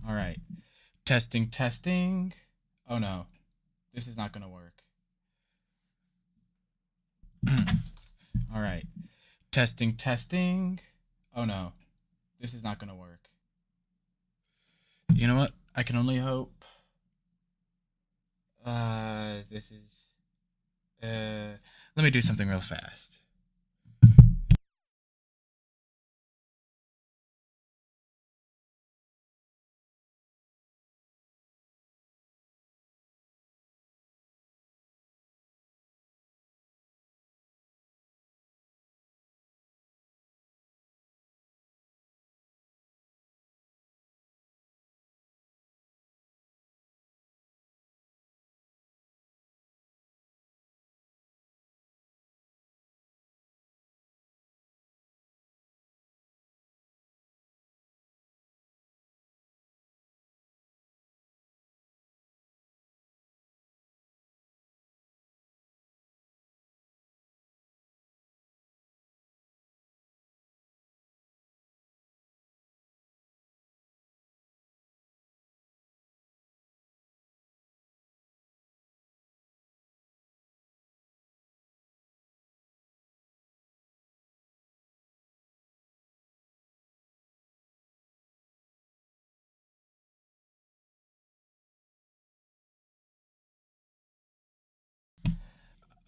All right. Testing, testing. Oh no, this is not gonna work. All right. Testing, testing. Oh no, this is not gonna work. You know what? I can only hope. This is. Let me do something real fast.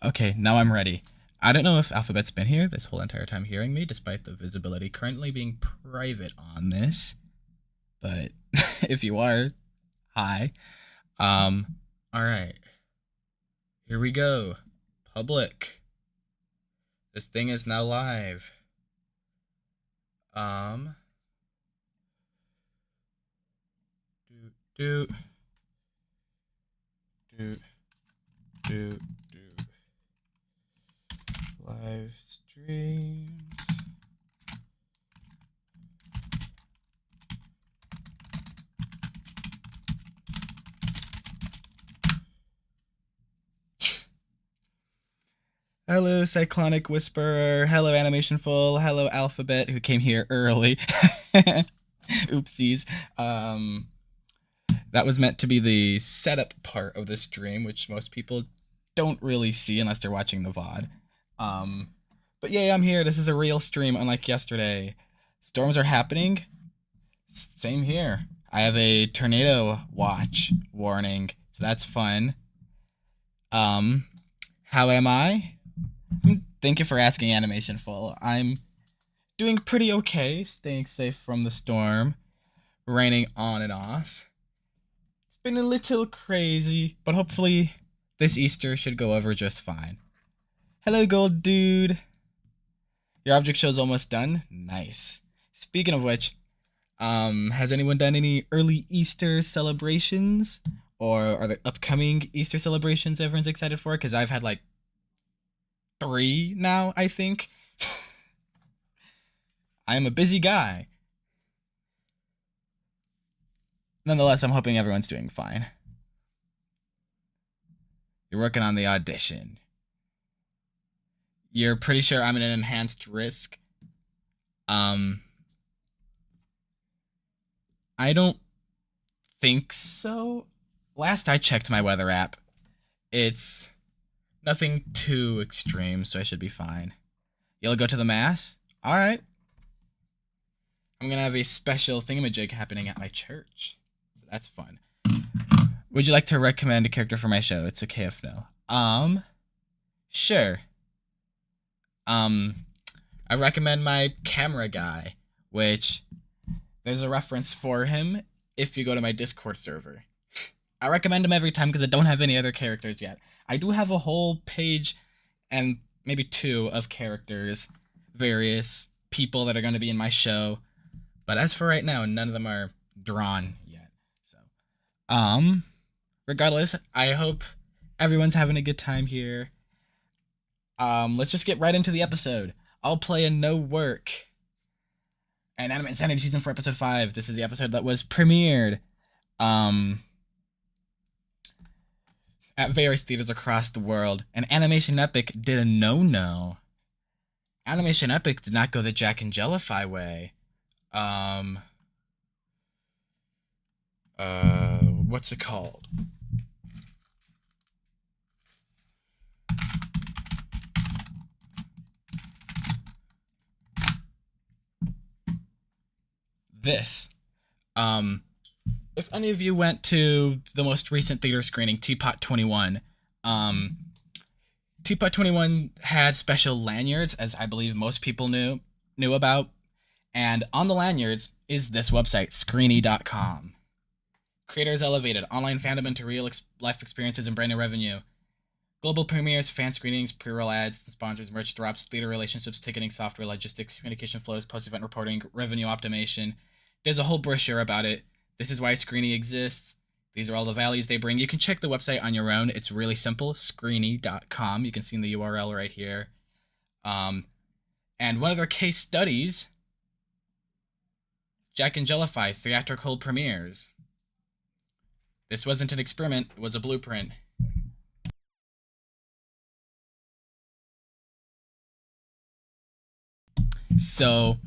Okay, now I'm ready. I don't know if Alphabet's been here this whole entire time hearing me, despite the visibility currently being private on this. But if you are, hi. All right. Here we go. Public. This thing is now live. Um. Do do do do live streams. Hello, Cyclonic Whisperer. Hello, Animation Full. Hello, Alphabet, who came here early. Oopsies. That was meant to be the setup part of the stream, which most people don't really see unless they're watching the VOD. But yeah, I'm here. This is a real stream, unlike yesterday. Storms are happening. Same here. I have a tornado watch warning, so that's fun. How am I? Thank you for asking, Animation Full. I'm doing pretty okay, staying safe from the storm, raining on and off. It's been a little crazy, but hopefully this Easter should go over just fine. Hello, Gold Dude. Your object show's almost done. Nice. Speaking of which, has anyone done any early Easter celebrations? Or are there upcoming Easter celebrations everyone's excited for? Because I've had like 3 now, I think. I am a busy guy. Nonetheless, I'm hoping everyone's doing fine. You're working on the audition. You're pretty sure I'm in an enhanced risk. I don't think so. Last I checked my weather app, it's nothing too extreme, so I should be fine. You'll go to the mass? Alright. I'm gonna have a special thingamajig happening at my church. So that's fun. Would you like to recommend a character for my show? It's okay if no. Sure. I recommend my camera guy, which there's a reference for him if you go to my Discord server. I recommend him every time because I don't have any other characters yet. I do have a whole page and maybe 2 of characters, various people that are going to be in my show. But as for right now, none of them are drawn yet. So, regardless, I hope everyone's having a good time here. Let's just get right into the episode. I'll play a no work. And Anime Insanity Season 4, Episode 5. This is the episode that was premiered. At various theaters across the world. And Animation Epic did a no-no. Animation Epic did not go the Jack and Jellify way. What's it called? This. Um, if any of you went to the most recent theater screening, Teapot 21, um, Teapot 21 had special lanyards, as I believe most people knew about. And on the lanyards is this website, screeny.com. Creators elevated online fandom into real life experiences and brand new revenue. Global premieres, fan screenings, pre-roll ads, sponsors, merch drops, theater relationships, ticketing, software, logistics, communication flows, post-event reporting, revenue optimization. There's a whole brochure about it. This is why Screeny exists. These are all the values they bring. You can check the website on your own. It's really simple, screeny.com. You can see in the URL right here. And one of their case studies, Jack and Jellify theatrical premieres. This wasn't an experiment, it was a blueprint. So,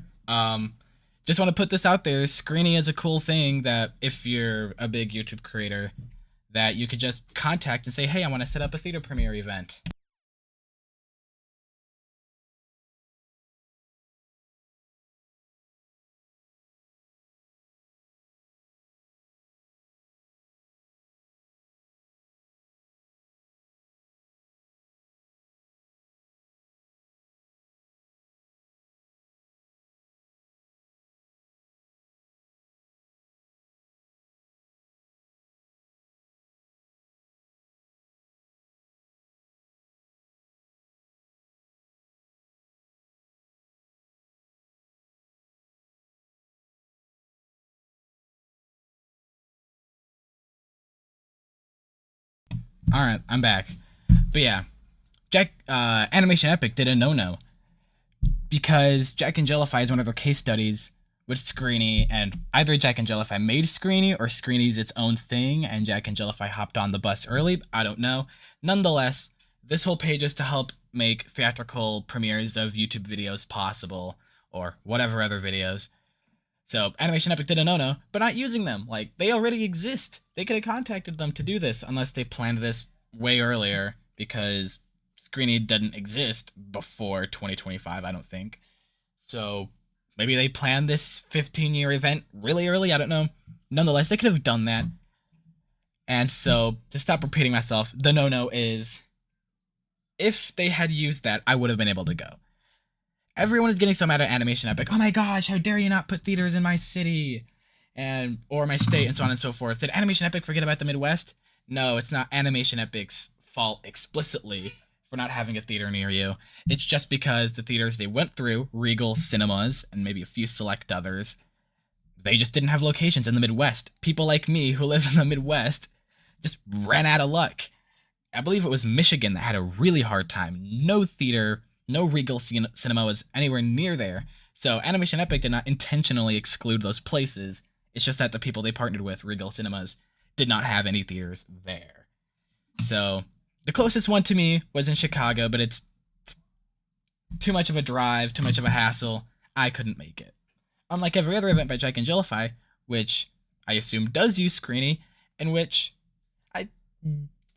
just want to put this out there. Screening is a cool thing that if you're a big YouTube creator, that you could just contact and say, hey, I want to set up a theater premiere event. All right, I'm back. But yeah, Animation Epic did a no-no because Jack and Jellify is one of their case studies with Screeny, and either Jack and Jellify made Screeny or Screeny's its own thing, and Jack and Jellify hopped on the bus early. I don't know. Nonetheless, this whole page is to help make theatrical premieres of YouTube videos possible, or whatever other videos. So Animation Epic did a no-no, but not using them. Like, they already exist. They could have contacted them to do this, unless they planned this way earlier, because Screeny didn't exist before 2025, I don't think. So maybe they planned this 15-year event really early, I don't know. Nonetheless, they could have done that. And so, to stop repeating myself, the no-no is, if they had used that, I would have been able to go. Everyone is getting so mad at Animation Epic. Oh my gosh, how dare you not put theaters in my city or my state and so on and so forth. Did Animation Epic forget about the Midwest? No, it's not Animation Epic's fault explicitly for not having a theater near you. It's just because the theaters they went through, Regal Cinemas and maybe a few select others, they just didn't have locations in the Midwest. People like me who live in the Midwest just ran out of luck. I believe it was Michigan that had a really hard time. No theater, no Regal Cinema was anywhere near there. So Animation Epic did not intentionally exclude those places. It's just that the people they partnered with, Regal Cinemas, did not have any theaters there. So the closest one to me was in Chicago, but it's too much of a drive, too much of a hassle. I couldn't make it. Unlike every other event by Jack and Jellify, which I assume does use Screeny, in which I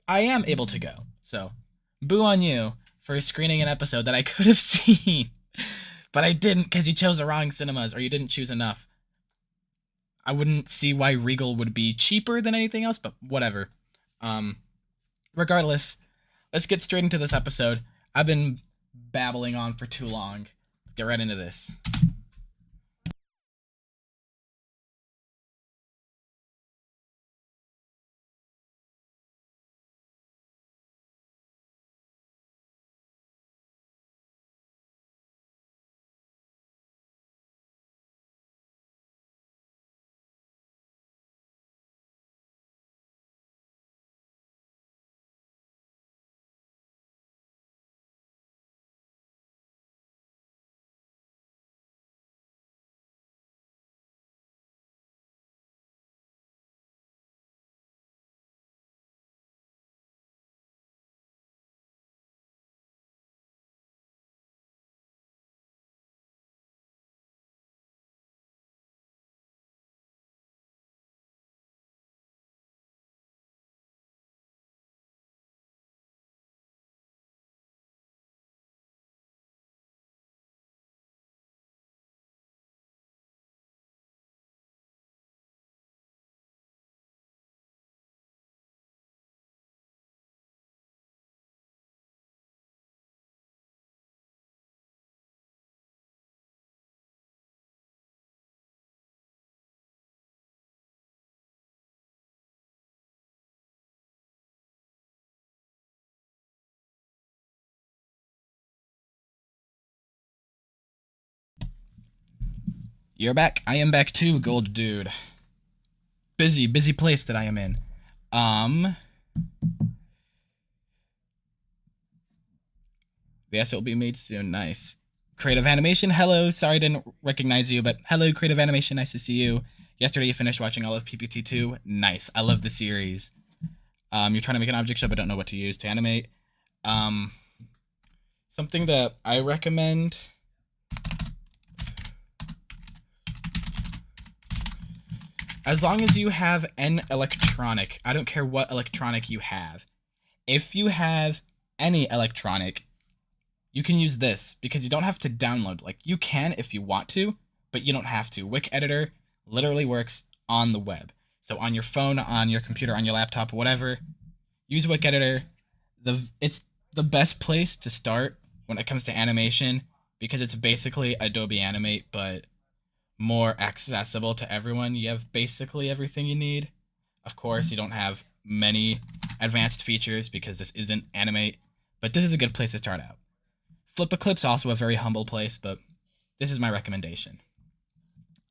I am able to go. So, boo on you for screening an episode that I could have seen, but I didn't because you chose the wrong cinemas or you didn't choose enough. I wouldn't see why Regal would be cheaper than anything else, but whatever. Um, Regardless, let's get straight into this episode. I've been babbling on for too long. Let's get right into this. You're back. I am back too, gold dude. Busy place that I am in. The asset will be made soon. Nice. Creative Animation, hello. Sorry I didn't recognize you, but hello, Creative Animation. Nice to see you. Yesterday you finished watching all of PPT2. Nice. I love the series. You're trying to make an object show, but don't know what to use to animate. Something that I recommend. As long as you have an electronic, I don't care what electronic you have. If you have any electronic, you can use this because you don't have to download. Like, you can if you want to, but you don't have to. Wick Editor literally works on the web. So on your phone, on your computer, on your laptop, whatever, use Wick Editor. It's the best place to start when it comes to animation because it's basically Adobe Animate, but more accessible to everyone. You have basically everything you need. Of course, you don't have many advanced features because this isn't Animate, but this is a good place to start out. Flip a Clip's also a very humble place, but this is my recommendation.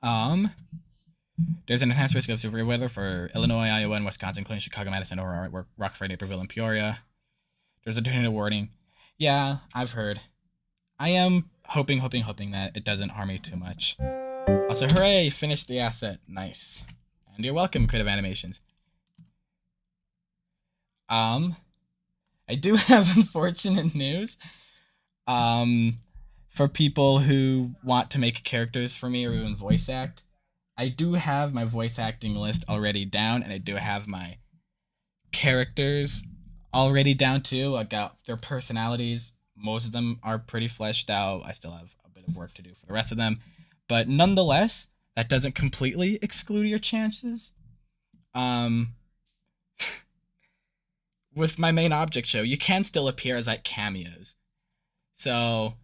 There's an enhanced risk of severe weather for Illinois, Iowa, and Wisconsin, including Chicago, Madison, Aurora, Rockford, Naperville, and Peoria. There's a tornado warning. Yeah, I've heard. I am hoping that it doesn't harm you too much. Also, hooray! Finished the asset. Nice. And you're welcome, Creative Animations. I do have unfortunate news. For people who want to make characters for me or even voice act, I do have my voice acting list already down, and I do have my characters already down too. I got their personalities. Most of them are pretty fleshed out. I still have a bit of work to do for the rest of them. But nonetheless, that doesn't completely exclude your chances. With my main object show, you can still appear as like cameos. So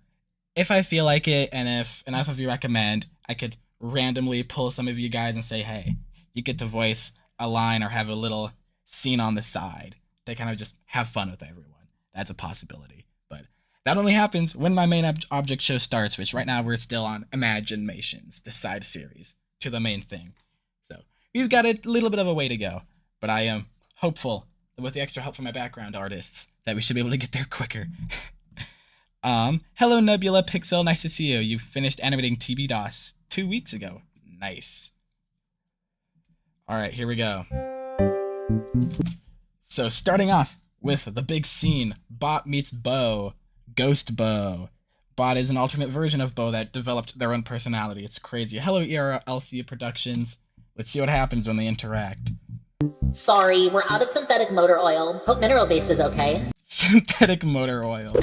if I feel like it, and if enough of you recommend, I could randomly pull some of you guys and say, hey, you get to voice a line or have a little scene on the side to kind of just have fun with everyone. That's a possibility. But that only happens when my main object show starts, which right now we're still on Imaginations, the side series, to the main thing. So we've got a little bit of a way to go. But I am hopeful that with the extra help from my background artists, that we should be able to get there quicker. Hello Nebula Pixel, nice to see you. You finished animating TB DOS 2 weeks ago. Nice. Alright, here we go. So starting off with the big scene, Bot meets Bo, Ghost Bo. Bot is an alternate version of Bo that developed their own personality. It's crazy. Hello ERA LC Productions. Let's see what happens when they interact. Sorry, we're out of synthetic motor oil. Hope mineral base is okay. Synthetic motor oil.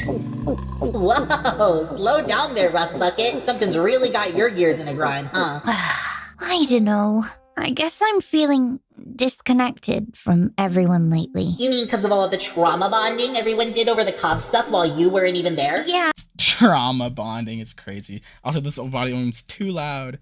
Whoa, slow down there, Rust Bucket. Something's really got your gears in a grind, huh? I don't know. I guess I'm feeling disconnected from everyone lately. You mean because of all of the trauma bonding everyone did over the Cobb stuff while you weren't even there? Yeah. Trauma bonding, it's crazy. Also, this volume's too loud.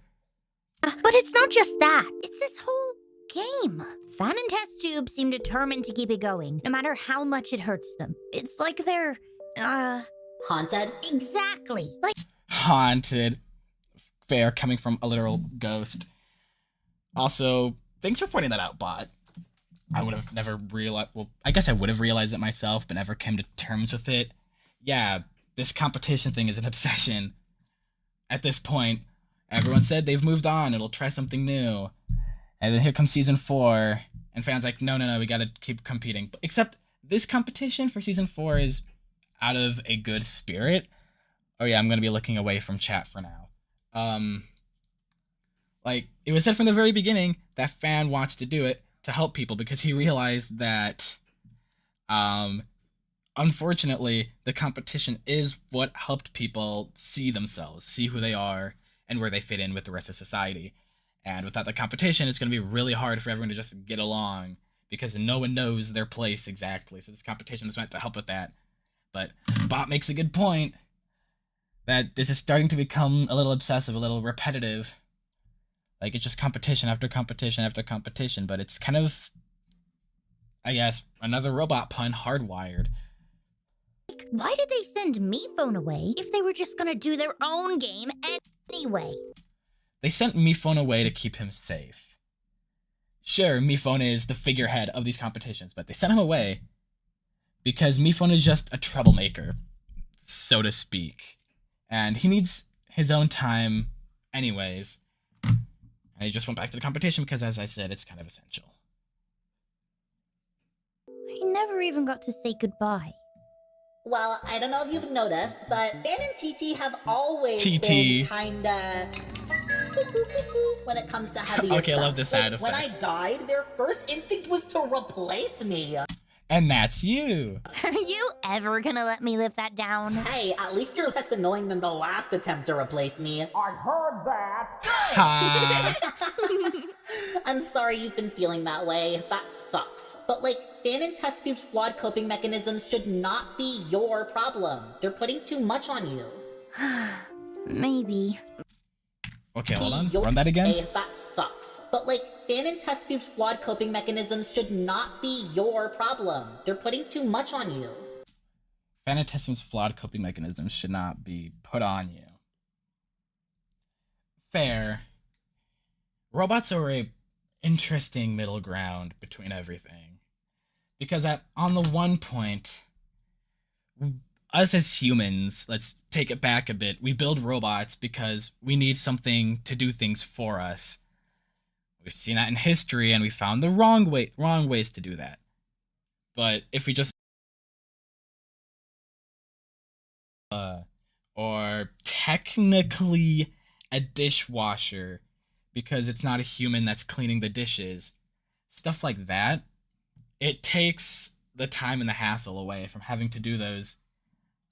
But it's not just that. It's this whole game. Fan and test tube seem determined to keep it going, no matter how much it hurts them. It's like they're, Haunted? Exactly. Like Haunted. Fair, coming from a literal ghost. Also, thanks for pointing that out, Bot. I would have never realized, well, I guess I would have realized it myself, but never came to terms with it. Yeah, this competition thing is an obsession. At this point, everyone said they've moved on, it'll try something new. And then here comes season 4, and fans like, no, we gotta keep competing. Except this competition for season 4 is out of a good spirit. Oh yeah, I'm gonna be looking away from chat for now. Like, it was said from the very beginning that fan wants to do it to help people because he realized that, unfortunately, the competition is what helped people see themselves, see who they are, and where they fit in with the rest of society. And without the competition, it's going to be really hard for everyone to just get along because no one knows their place exactly. So this competition is meant to help with that. But Bot makes a good point that this is starting to become a little obsessive, a little repetitive. Like, it's just competition after competition after competition, but it's kind of, I guess, another robot pun, hardwired. Why did they send me phone away if they were just gonna do their own game anyway? They sent Mifune away to keep him safe. Sure, Mifune is the figurehead of these competitions, but they sent him away because Mifune is just a troublemaker, so to speak. And he needs his own time anyways. And he just went back to the competition because, as I said, it's kind of essential. I never even got to say goodbye. Well, I don't know if you've noticed, but Fan and TT have always TT. been kinda when it comes to heavier Okay, I stuff. love the sound Like, when I effects. died, their first instinct was to replace me. And that's you. Are you ever gonna let me live that down? Hey, at least you're less annoying than the last attempt to replace me. I heard that. Ha. I'm sorry you've been feeling that way. That sucks. But like, Fan and Test Tube's flawed coping mechanisms should not be your problem. They're putting too much on you. Maybe. Okay, hold on. Your- Run that again. Hey, that sucks. But like, Fan and Test Tube's flawed coping mechanisms should not be your problem. They're putting too much on you. Fanatesm's flawed coping mechanisms should not be put on you. Fair. Robots are a interesting middle ground between everything. Because on the one point, us as humans, let's take it back a bit, we build robots because we need something to do things for us. We've seen that in history, and we found the wrong ways to do that. But if we just or technically a dishwasher because it's not a human that's cleaning the dishes, stuff like that, it takes the time and the hassle away from having to do those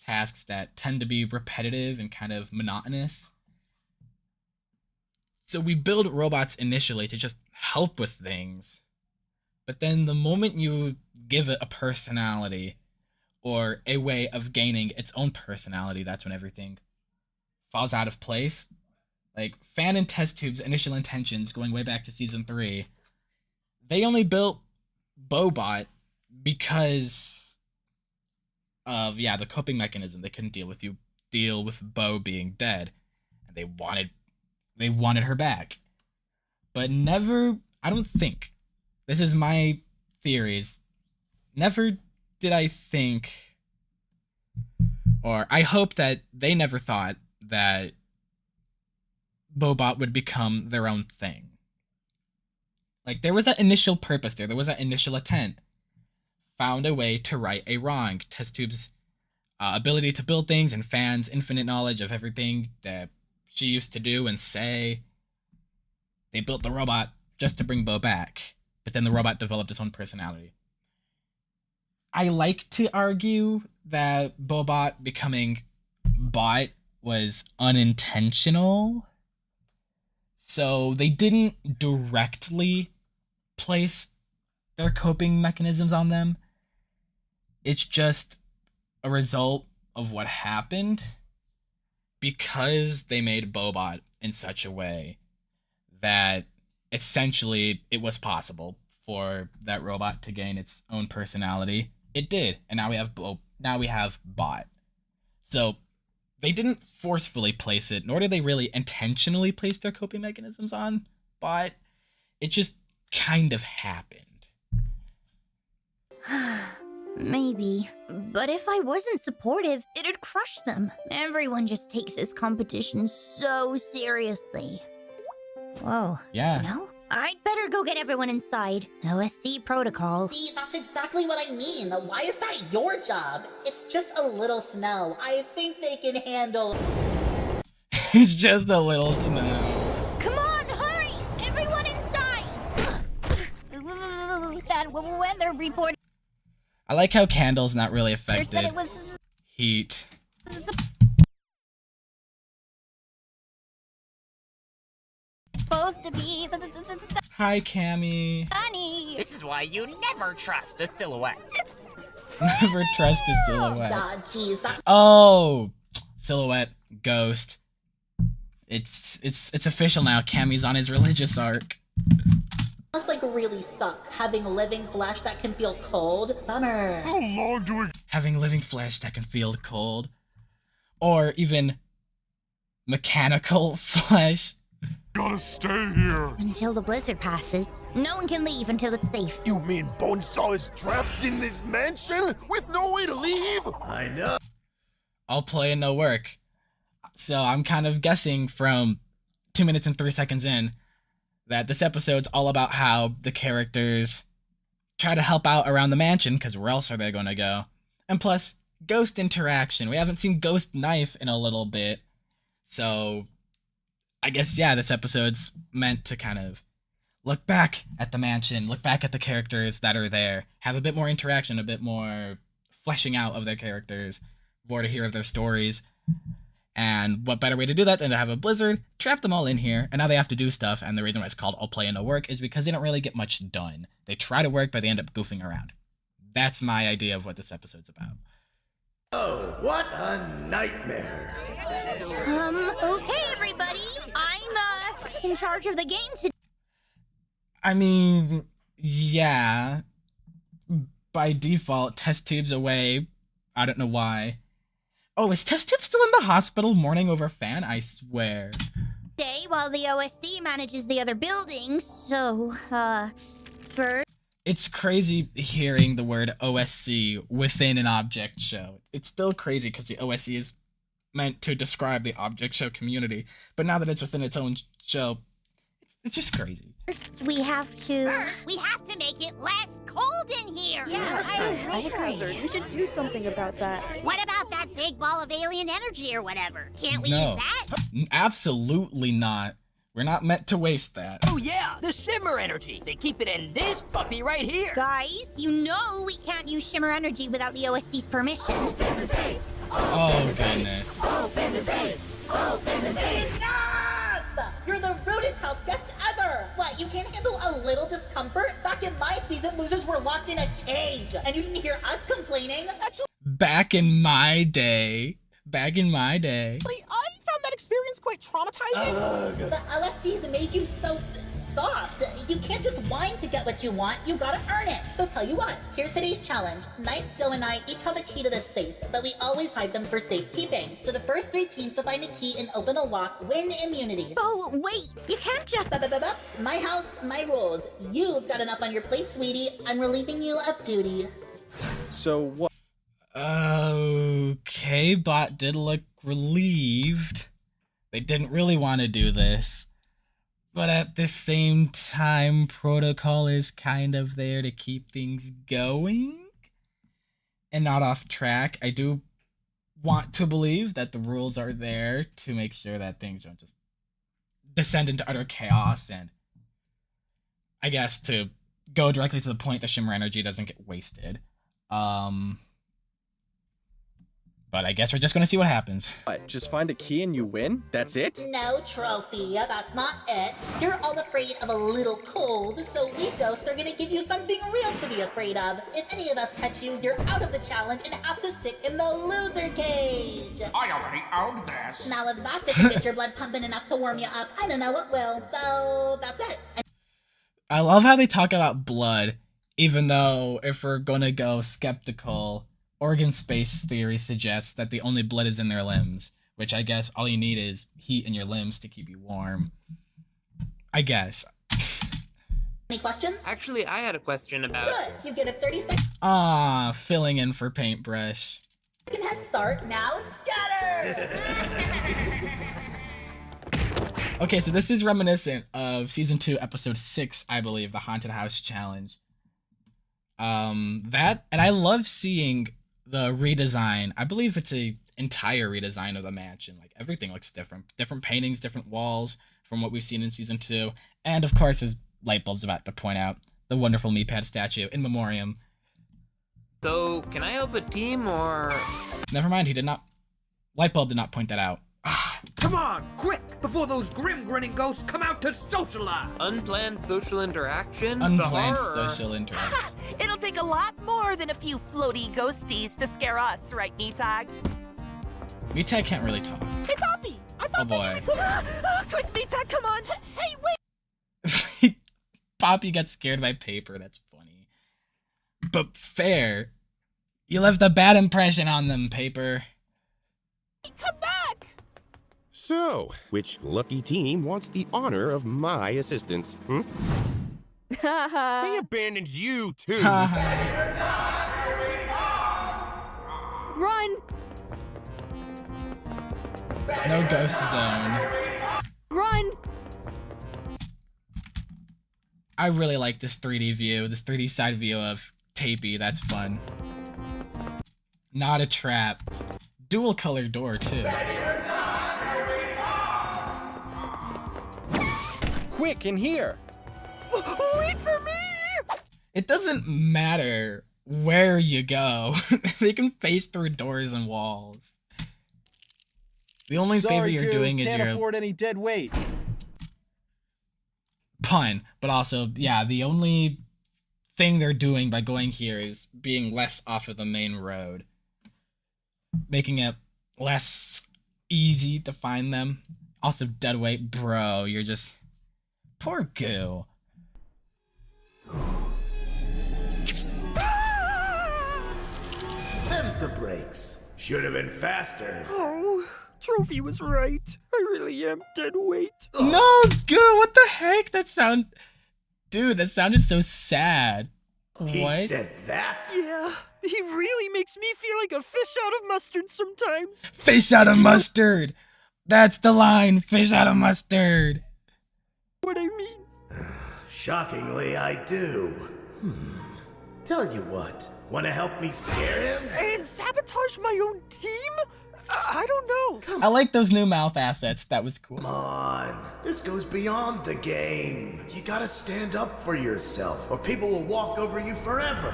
tasks that tend to be repetitive and kind of monotonous. So we build robots initially to just help with things, but then the moment you give it a personality or a way of gaining its own personality, that's when everything falls out of place. Like, Fan and Test Tube's initial intentions, going way back to Season 3, they only built Bobot because of, the coping mechanism. They couldn't deal with Bo being dead, and they wanted her back. But never, I don't think, this is my theories, never did I think, or I hope that they never thought that Bobot would become their own thing. Like, there was that initial purpose there was that initial intent. Found a way to right a wrong. Test Tube's ability to build things and Fan's infinite knowledge of everything that she used to do and say. They built the robot just to bring Bo back, but then the robot developed its own personality. I like to argue that Bobot becoming Bot was unintentional. So they didn't directly place their coping mechanisms on them. It's just a result of what happened because they made Bobot in such a way that essentially it was possible for that robot to gain its own personality. It did, and now we have Bot. So they didn't forcefully place it, nor did they really intentionally place their coping mechanisms on Bot. It just kind of happened. Maybe. But if I wasn't supportive, it'd crush them. Everyone just takes this competition so seriously. Whoa. Yeah. Snow? I'd better go get everyone inside. OSC protocol. See, that's exactly what I mean. Why is that your job? It's just a little snow. I think they can handle... It's just a little snow. Come on, hurry! Everyone inside! That weather report I like how Candle's not really said affected. it was Heat. supposed to be Hi, Cammy. sunny. This is why you never trust a silhouette. Never trust a silhouette. God, jeez, that Oh, silhouette, ghost. It's official now. Cammy's on his religious arc. must like really suck, having living flesh that can feel cold. Bummer. How long do we... Having living flesh that can feel cold, or even mechanical flesh Gotta stay here. Until the blizzard passes. No one can leave until it's safe. You mean Bonesaw is trapped in this mansion with no way to leave? I know. All play and no work. So I'm kind of guessing from 2 minutes and 3 seconds in that this episode's all about how the characters try to help out around the mansion, because where else are they going to go? And plus, ghost interaction. We haven't seen Ghost Knife in a little bit. So I guess, yeah, this episode's meant to kind of look back at the mansion, look back at the characters that are there, have a bit more interaction, a bit more fleshing out of their characters, more to hear of their stories. And what better way to do that than to have a blizzard, trap them all in here, and now they have to do stuff, and the reason why it's called All Play and No Work is because they don't really get much done. They try to work, but they end up goofing around. That's my idea of what this episode's about. Oh, what a nightmare. Okay, everybody. I'm, in charge of the game today. I mean, yeah. By default, Test Tube's away. I don't know why. Oh, is Test Tube still in the hospital mourning over Fan? I swear. While the OSC manages the other buildings, so, first... It's crazy hearing the word OSC within an object show. It's still crazy because the OSC is meant to describe the object show community, but now that it's within its own show, it's just crazy. First, we have to make it less cold in here. Yeah, I agree. We should do something about that. What about that big ball of alien energy or whatever? Can't we No. use that? Absolutely not. We're not meant to waste that. Oh yeah, the shimmer energy. They keep it in this puppy right here. Guys, you know we can't use shimmer energy without the OSC's permission. Open the safe. Oh, goodness. Open the safe. Open the safe. Enough! You're the rudest house guest ever! What, you can't handle a little discomfort? Back in my season, losers were locked in a cage, and you didn't hear us complaining? Back in my day. I found that experience quite traumatizing. The LSC's made you so soft. You can't just whine to get what you want, you gotta earn it. So tell you what, here's today's challenge. Knife, Doe, and I each have a key to the safe, but we always hide them for safekeeping. So the first 3 teams to find a key and open a lock win immunity. Oh, wait, you can't just... Bup. My house, my rules. You've got enough on your plate, sweetie. I'm relieving you of duty. So what? Okay, Bot did look relieved. They didn't really want to do this. But at the same time, protocol is kind of there to keep things going and not off track. I do want to believe that the rules are there to make sure that things don't just descend into utter chaos, and I guess to go directly to the point, the shimmer energy doesn't get wasted. But I guess we're just gonna see what happens. What, just find a key and you win? That's it? No, Trophy, that's not it. You're all afraid of a little cold, so we ghosts are gonna give you something real to be afraid of. If any of us catch you, you're out of the challenge and have to sit in the loser cage. I already own this. Now if that didn't get your blood pumping enough to warm you up, I don't know what will. So that's it. I love how they talk about blood, even though if we're gonna go skeptical, organ space theory suggests that the only blood is in their limbs, which I guess all you need is heat in your limbs to keep you warm. I guess. Any questions? Actually, I had a question about... Good. You get a 30-second Filling in for paintbrush. head start. Now scatter! Okay, so this is reminiscent of Season 2, Episode 6, I believe, the Haunted House Challenge. That, and I love seeing the redesign. I believe it's a entire redesign of the mansion. Like, everything looks different. Different paintings, different walls from what we've seen in Season 2. And, of course, as Lightbulb's about to point out, the wonderful Meatpad statue in memoriam. So, can I help a team, or...? Never mind, he did not... Lightbulb did not point that out. Come on, quick, before those grim grinning ghosts come out to socialize! Unplanned social interaction? Unplanned The horror. social interaction. It'll take a lot more than a few floaty ghosties to scare us, right, Meatag? Meatag can't really talk. Hey, Poppy! I thought Oh boy. quick, Meatag, come on! Hey, wait! Poppy got scared by paper, that's funny. But fair. You left a bad impression on them, Paper. Come back! So, which lucky team wants the honor of my assistance? They abandoned you, too. Run! No ghost zone. Run! I really like this 3D view, this 3D side view of Tapey. That's fun. Not a trap. Dual color door, too. Quick, in here! Wait for me! It doesn't matter where you go. They can face through doors and walls. The only favor you're doing is can't you're afford any dead weight. pun, but also, yeah, the only thing they're doing by going here is being less off of the main road, making it less easy to find them. Also, dead weight, bro, you're just poor goo. Them's the brakes. Should have been faster. Oh, Trophy was right. I really am dead weight. No, goo, what the heck? Dude, that sounded so sad. He What? said that? Yeah, he really makes me feel like a fish out of mustard sometimes. Fish out of mustard! That's the line, fish out of mustard! What I mean? Shockingly, I do. Tell you what, wanna help me scare him? And sabotage my own team? I don't know. I like those new mouth assets, that was cool. Come on, this goes beyond the game. You gotta stand up for yourself, or people will walk over you forever.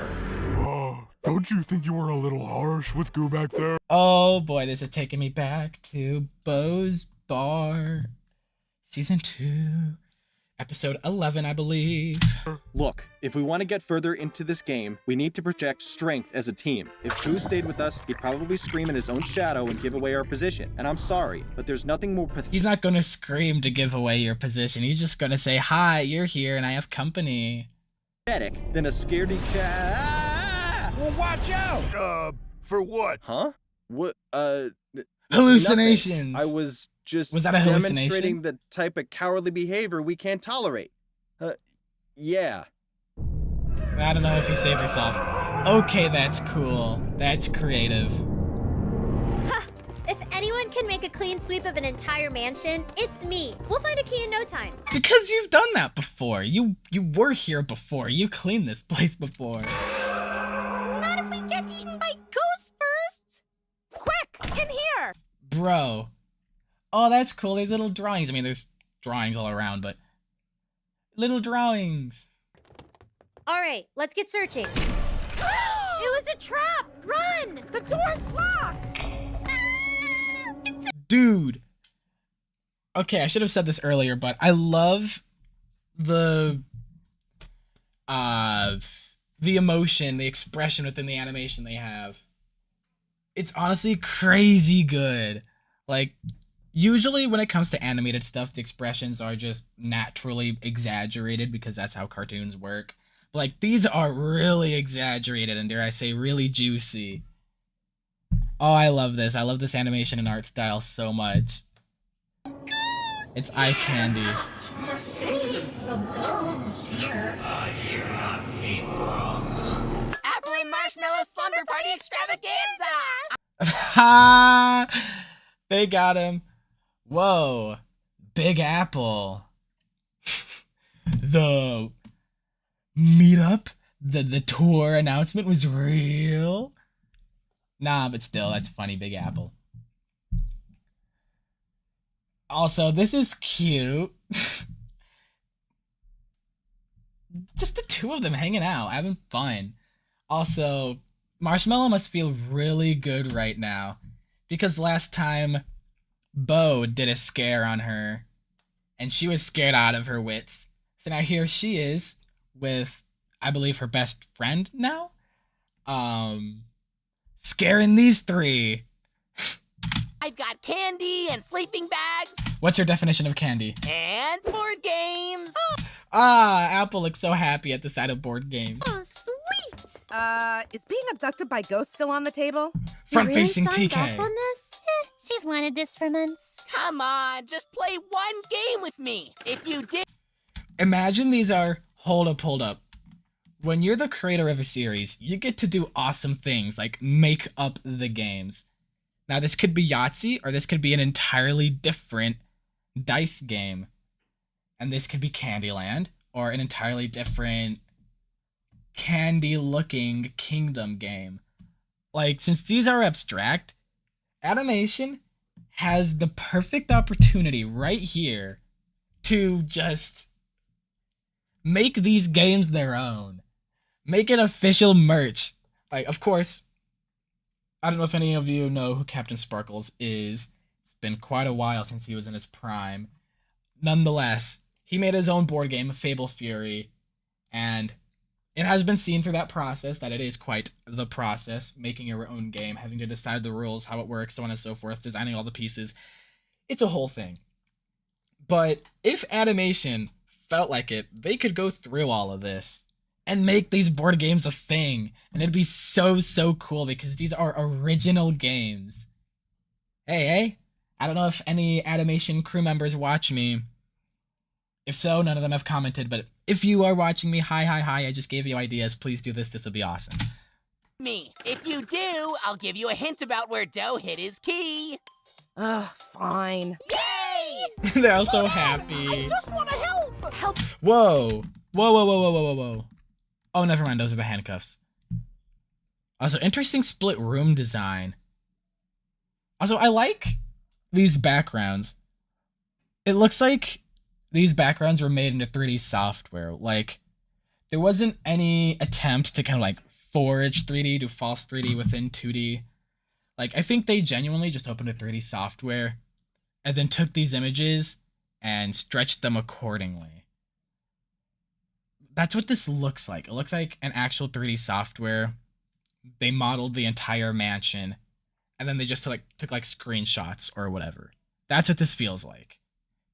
Don't you think you were a little harsh with Goo back there? Oh boy, this is taking me back to Bo's Bar. Season 2, episode 11, I believe. Look, if we want to get further into this game, we need to project strength as a team. If Boo stayed with us, he'd probably scream in his own shadow and give away our position. And I'm sorry, but there's nothing more pathetic. He's not gonna scream to give away your position. He's just gonna say, hi, you're here and I have company. Than a scaredy cat. Well, watch out! For what? Huh? What, Hallucinations! Nothing. I was just Was that a hallucination? demonstrating the type of cowardly behavior we can't tolerate. Yeah. I don't know if you saved yourself. Okay, that's cool. That's creative. If anyone can make a clean sweep of an entire mansion, it's me. We'll find a key in no time. Because you've done that before. You were here before. You cleaned this place before. Not if we get eaten by ghosts first! Quick, in here! Bro. Oh, that's cool. There's little drawings. I mean, there's drawings all around, but... little drawings. All right, let's get searching. It was a trap! Run! The door's locked! Dude. Okay, I should have said this earlier, but I love the emotion, the expression within the animation they have. It's honestly crazy good. Like, usually when it comes to animated stuff, the expressions are just naturally exaggerated because that's how cartoons work. But, like, these are really exaggerated and, dare I say, really juicy. Oh, I love this. I love this animation and art style so much. It's eye candy. You're safe from ghosts here. I hear not see from. Apple and Marshmallow Slumber Party Extravaganza! Ha! They got him. Whoa. Big Apple. The meetup? The tour announcement was real? Nah, but still, that's funny, Big Apple. Also, this is cute. Just the two of them hanging out, having fun. Also, Marshmallow must feel really good right now. Because last time, Bo did a scare on her. And she was scared out of her wits. So now here she is with, I believe, her best friend now? Scaring these three. I've got candy and sleeping bags. What's your definition of candy? And board games. Ah, Apple looks so happy at the sight of board games. Oh, sweet! Is being abducted by ghosts still on the table? Front-facing Really signed TK. off on this? She's wanted this for months. Come on, just play one game with me. If you did... Imagine these are... Hold up. When you're the creator of a series, you get to do awesome things, like make up the games. Now, this could be Yahtzee, or this could be an entirely different dice game. And this could be Candyland, or an entirely different candy-looking kingdom game. Like, since these are abstract, Animation has the perfect opportunity right here to just make these games their own. Make it official merch. Like, of course, I don't know if any of you know who Captain Sparkles is. It's been quite a while since he was in his prime. Nonetheless, he made his own board game, Fable Fury, and it has been seen through that process that it is quite the process, making your own game, having to decide the rules, how it works, so on and so forth, designing all the pieces. It's a whole thing. But if Animation felt like it, they could go through all of this and make these board games a thing. And it'd be so cool because these are original games. Hey, I don't know if any Animation crew members watch me. If so, none of them have commented, but if you are watching me, hi, I just gave you ideas. Please do this will be awesome. Me. If you do, I'll give you a hint about where Doe hid his key. Ugh, fine. Yay! They're all so happy. I just want to help! Help! Whoa. Oh, never mind, those are the handcuffs. Also, interesting split room design. Also, I like these backgrounds. It looks like these backgrounds were made into 3D software. Like, there wasn't any attempt to kind of like forge 3D, do false 3D within 2D. Like, I think they genuinely just opened a 3D software and then took these images and stretched them accordingly. That's what this looks like. It looks like an actual 3D software. They modeled the entire mansion and then they just took screenshots or whatever. That's what this feels like.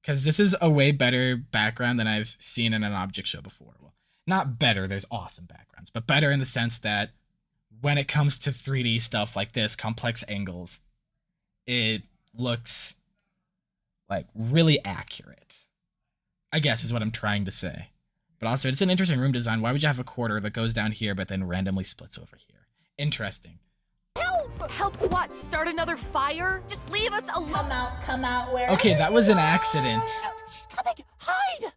Because this is a way better background than I've seen in an object show before. Well, not better, there's awesome backgrounds, but better in the sense that when it comes to 3D stuff like this, complex angles, it looks like really accurate, I guess is what I'm trying to say. But also, it's an interesting room design. Why would you have a quarter that goes down here but then randomly splits over here? Interesting. Help! Help what? Start another fire? Just leave us alone. Come out, where? Okay, that was an accident. She's coming! Hide!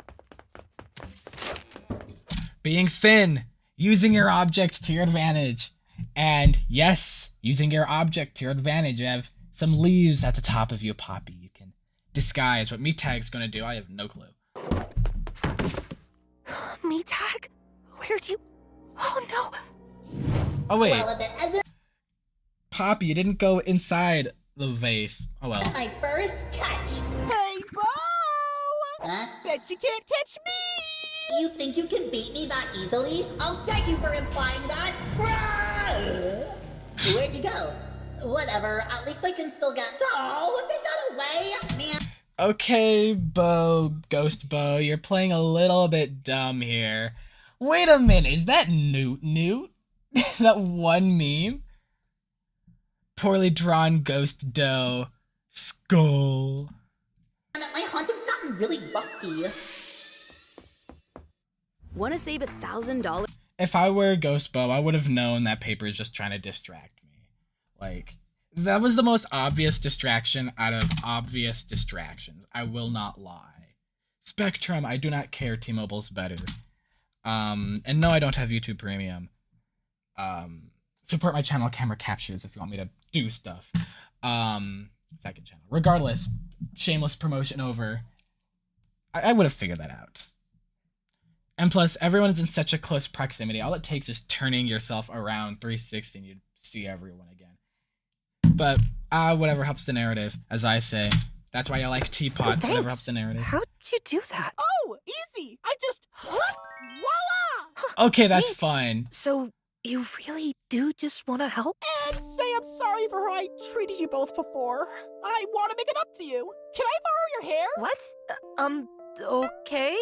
Being thin, using your object to your advantage. And yes, using your object to your advantage. You have some leaves at the top of you, Poppy. You can disguise. What Meatag's gonna do, I have no clue. Meatag? Where'd you... Oh no! Oh wait. Well, Poppy, you didn't go inside the vase. Oh well. my first catch. Hey, Bo! Huh? Bet you can't catch me! You think you can beat me that easily? I'll get you for implying that. Where'd you go? Whatever, at least I can still get... Oh, they got away, man. Okay, Bo, Ghost Bo, you're playing a little bit dumb here. Wait a minute, is that Newt? That one meme? Poorly drawn ghost doe. Skull. My haunting's gotten really rusty. Wanna save $1,000? If I were Ghost Bo, I would have known that paper is just trying to distract me. Like, that was the most obvious distraction out of obvious distractions. I will not lie. Spectrum, I do not care. T-Mobile's better. And no, I don't have YouTube Premium. Support my channel, Camera Captures, if you want me to do stuff. Second channel. Regardless, shameless promotion over. I would have figured that out. And plus, everyone's in such a close proximity. All it takes is turning yourself around 360 and you'd see everyone again. But, whatever helps the narrative, as I say. That's why I like Teapot, whatever helps the narrative. How'd you do that? Oh, easy! I just... Voila! Okay, that's fine. So, you really do just want to help? And say I'm sorry for how I treated you both before. I want to make it up to you. Can I borrow your hair? What? Okay.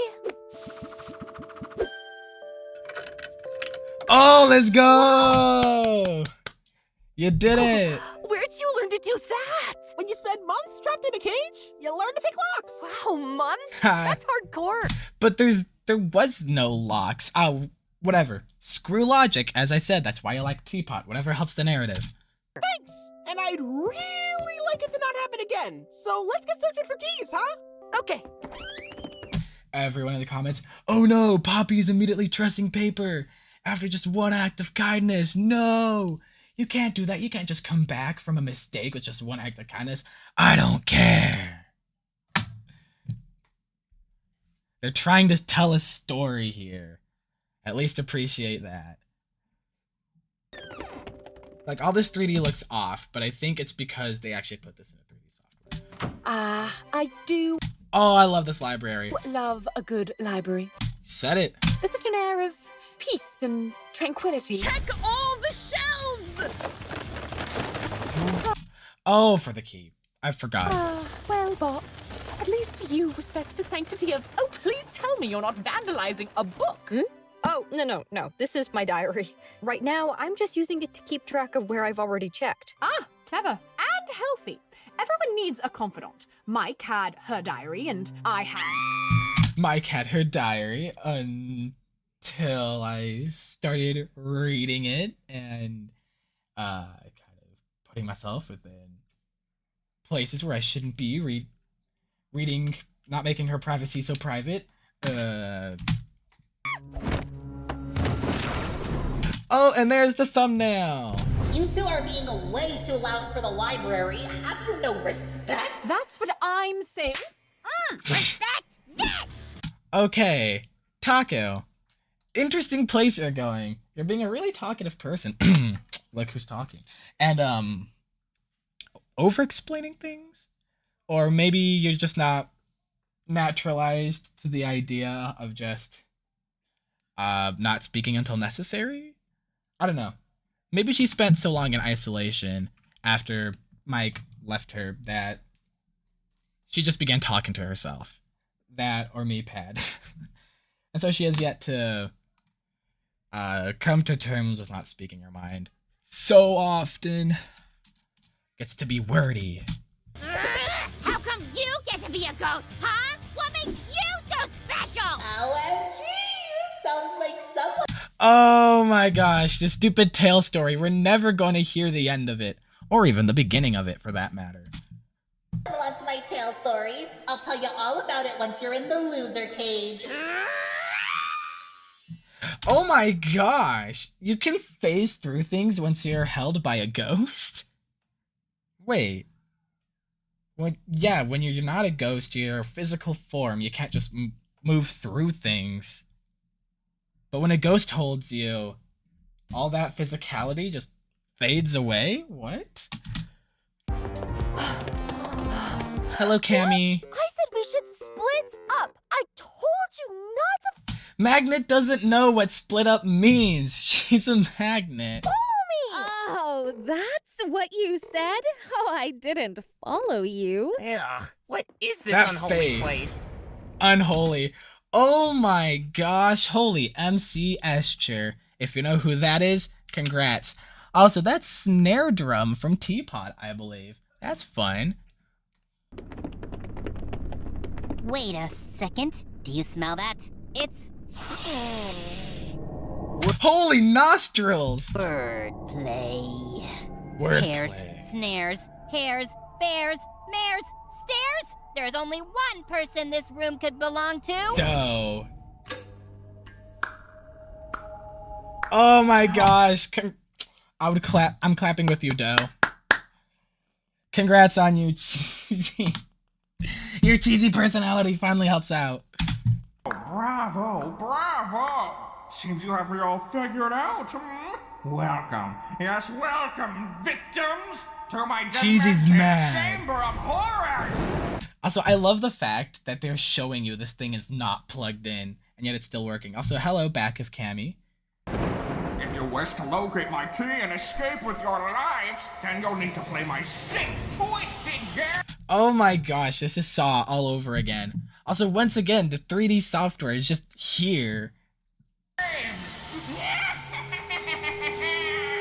Oh, let's go! You did it! Where'd you learn to do that? When you spend months trapped in a cage, you learn to pick locks. Wow, months? That's hardcore. But there was no locks. Oh, whatever. Screw logic, as I said. That's why I like Teapot. Whatever helps the narrative. Thanks. And I'd really like it to not happen again. So let's get searching for keys, huh? Okay. Everyone in the comments, oh no, Poppy's immediately trusting paper after just one act of kindness. No, you can't do that. You can't just come back from a mistake with just one act of kindness. I don't care. They're trying to tell a story here. At least appreciate that. Like, all this 3D looks off, but I think it's because they actually put this in a 3D software. I do Oh, I love this library. love a good library. Said it. There's such an air of peace and tranquility. Check all the shelves! Oh, for the key. I forgot. Well, Bots, at least you respect the sanctity of... Oh, please tell me you're not vandalizing a book. Oh, no. This is my diary. Right now, I'm just using it to keep track of where I've already checked. Ah, clever. And healthy. Everyone needs a confidant. Mike had her diary, and I had... Mike had her diary until I started reading it and kind of putting myself within places where I shouldn't be. Reading, not making her privacy so private. Oh, and there's the thumbnail. You two are being way too loud for the library. Have you no respect? That's what I'm saying. Respect? Yes! Okay, Taco. Interesting place you're going. You're being a really talkative person. Look who's talking. And, over-explaining things? Or maybe you're just not naturalized to the idea of just, not speaking until necessary? I don't know. Maybe she spent so long in isolation after Mike left her that she just began talking to herself. That or me, Pad. And so she has yet to come to terms with not speaking her mind so often. Gets to be wordy. How come you get to be a ghost, huh? What makes you so special? OMG! Sounds like someone... Oh my gosh, this stupid tale story. We're never going to hear the end of it. Or even the beginning of it, for that matter. wants my tale story. I'll tell you all about it once you're in the loser cage. Oh my gosh! You can phase through things once you're held by a ghost? Wait. When you're not a ghost, you're a physical form. You can't just move through things. But when a ghost holds you, all that physicality just fades away? What? Hello, Cammy. What? I said we should split up. I told you not to... Magnet doesn't know what split up means. She's a magnet. Follow me! Oh, that's what you said? Oh, I didn't follow you. Ugh, what is this That unholy face. place? Unholy. Oh my gosh. Holy MC Escher. If you know who that is, congrats. Also, that's Snare Drum from Teapot, I believe. That's fun. Wait a second. Do you smell that? It's... Holy nostrils! Wordplay. Hairs, Wordplay. snares, hairs, bears, mares, stairs? There's only one person this room could belong to. Doe. Oh my gosh. I would clap. I'm clapping with you, Doe. Congrats on you, cheesy. Your cheesy personality finally helps out. Bravo, bravo! Seems you have me all figured out, Welcome, yes, welcome, victims, to my Cheesy's demented mad. chamber of horrors! Also, I love the fact that they're showing you this thing is not plugged in, and yet it's still working. Also, hello, back of Cammy. If you wish to locate my key and escape with your lives, then you'll need to play my sick, twisted game! Oh my gosh, this is Saw all over again. Also, once again, the 3D software is just here.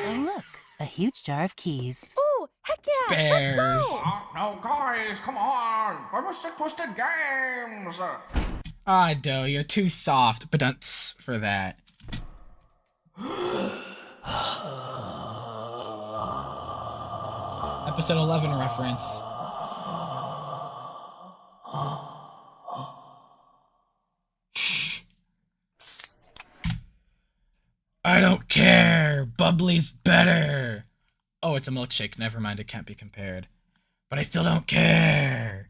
Oh look, a huge jar of keys. Ooh, Heck yeah, Bears. let's go! No, guys, come on. I must stick Twisted Games. Ah, Doe, you're too soft, but for that. Episode 11 reference. I don't care. Bubbly's better. Oh, it's a milkshake. Never mind, it can't be compared. But I still don't care.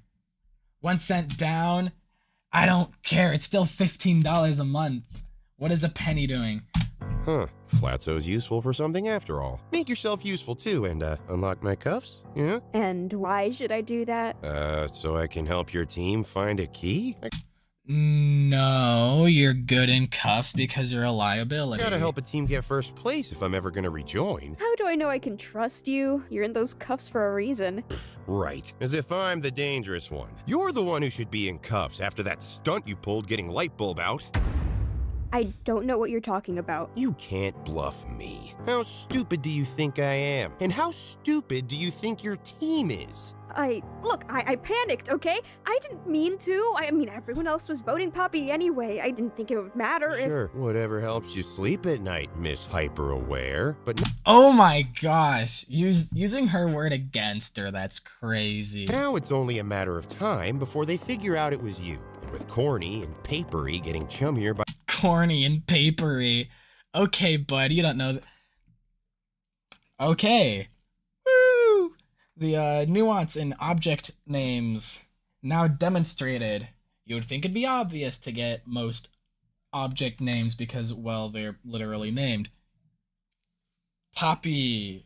1 cent down. I don't care. It's still $15 a month. What is a penny doing? Huh. Flatso's useful for something after all. Make yourself useful too and unlock my cuffs? Yeah? And why should I do that? So I can help your team find a key? No, you're good in cuffs because you're a liability. Gotta help a team get first place if I'm ever gonna rejoin. How do I know I can trust you? You're in those cuffs for a reason. Right. As if I'm the dangerous one. You're the one who should be in cuffs after that stunt you pulled getting Lightbulb out. I don't know what you're talking about. You can't bluff me. How stupid do you think I am? And how stupid do you think your team is? I panicked, okay? I didn't mean to. I mean, everyone else was voting Poppy anyway. I didn't think it would matter Sure, whatever helps you sleep at night, Miss Hyper-Aware. But oh my gosh, using her word against her, that's crazy. Now it's only a matter of time before they figure out it was you. And with Corny and Papery getting chummier by... Corny and papery. Okay, bud, you don't know that. Okay. Woo! The nuance in object names now demonstrated. You would think it'd be obvious to get most object names because, well, they're literally named. Poppy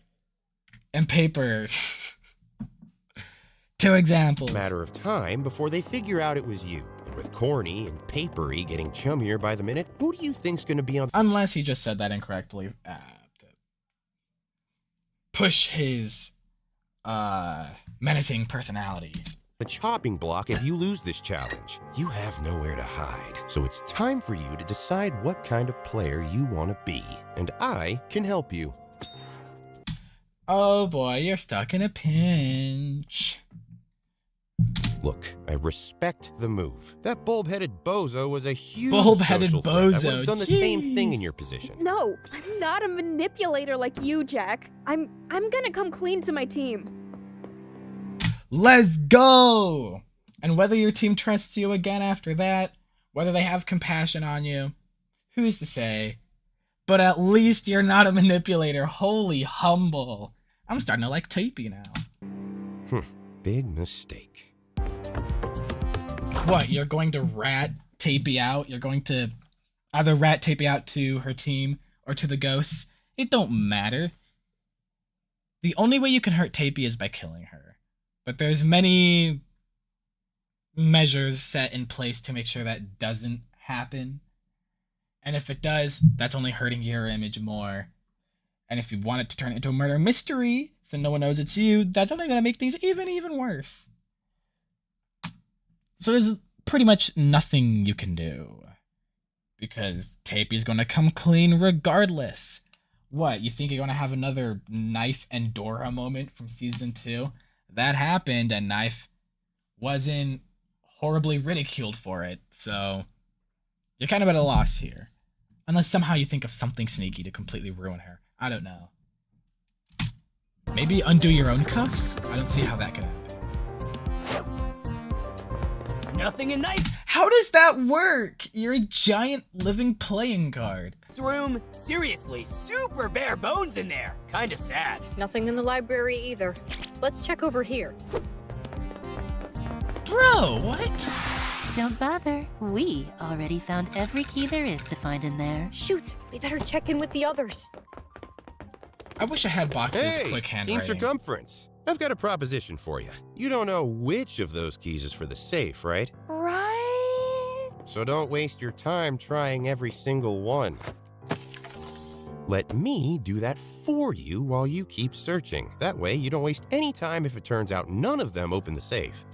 and paper. 2 examples. Matter of time before they figure out it was you. And with Corny and Papery getting chummier by the minute, who do you think's gonna be on... Unless he just said that incorrectly. Push his menacing personality. The chopping block if you lose this challenge. You have nowhere to hide. So it's time for you to decide what kind of player you want to be. And I can help you. Oh boy, you're stuck in a pinch. Look, I respect the move. That bulb-headed bozo was a huge bulb-headed social bozo. threat. I would have done the same thing in your position. No, I'm not a manipulator like you, Jack. I'm gonna come clean to my team. Let's go! And whether your team trusts you again after that, whether they have compassion on you, who's to say? But at least you're not a manipulator. Holy humble. I'm starting to like Tapey now. Big mistake. What, you're going to rat Tapey out? You're going to either rat Tapey out to her team or to the ghosts? It don't matter. The only way you can hurt Tapey is by killing her. But there's many measures set in place to make sure that doesn't happen. And if it does, that's only hurting your image more. And if you want it to turn into a murder mystery, so no one knows it's you, that's only going to make things even worse. So there's pretty much nothing you can do. Because Tapey's going to come clean regardless. What, you think you're going to have another Knife and Dora moment from Season 2? That happened, and Knife wasn't horribly ridiculed for it, so you're kind of at a loss here. Unless somehow you think of something sneaky to completely ruin her. I don't know. Maybe undo your own cuffs? I don't see how that could happen. Nothing in nice How does that work? You're a giant living playing card. room. Seriously, super bare bones in there. Kinda sad. Nothing in the library either. Let's check over here. Bro, what? Don't bother. We already found every key there is to find in there. Shoot, we better check in with the others. I wish I had Box's quick Team handwriting. Circumference. I've got a proposition for you. You don't know which of those keys is for the safe, right? Right. So don't waste your time trying every single one. Let me do that for you while you keep searching. That way you don't waste any time if it turns out none of them open the safe.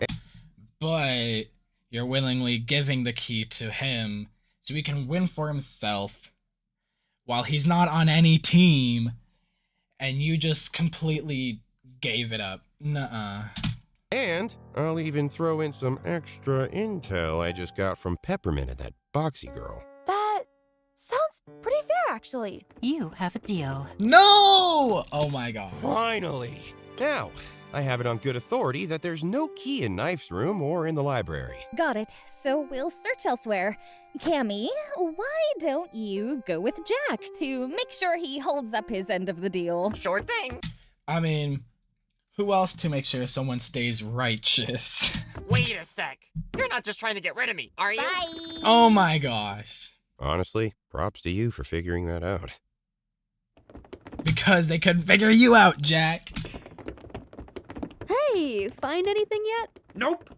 But you're willingly giving the key to him so he can win for himself while he's not on any team, and you just completely gave it up. Nuh-uh. And I'll even throw in some extra intel I just got from Peppermint and that Boxy girl. That sounds pretty fair, actually. You have a deal. No! Oh my god. Finally! Now, I have it on good authority that there's no key in Knife's room or in the library. Got it. So we'll search elsewhere. Cammy, why don't you go with Jack to make sure he holds up his end of the deal? Sure thing. I mean, who else to make sure someone stays righteous? Wait a sec. You're not just trying to get rid of me, are you? Bye. Oh my gosh. Honestly, props to you for figuring that out. Because they couldn't figure you out, Jack. Hey, find anything yet? Nope.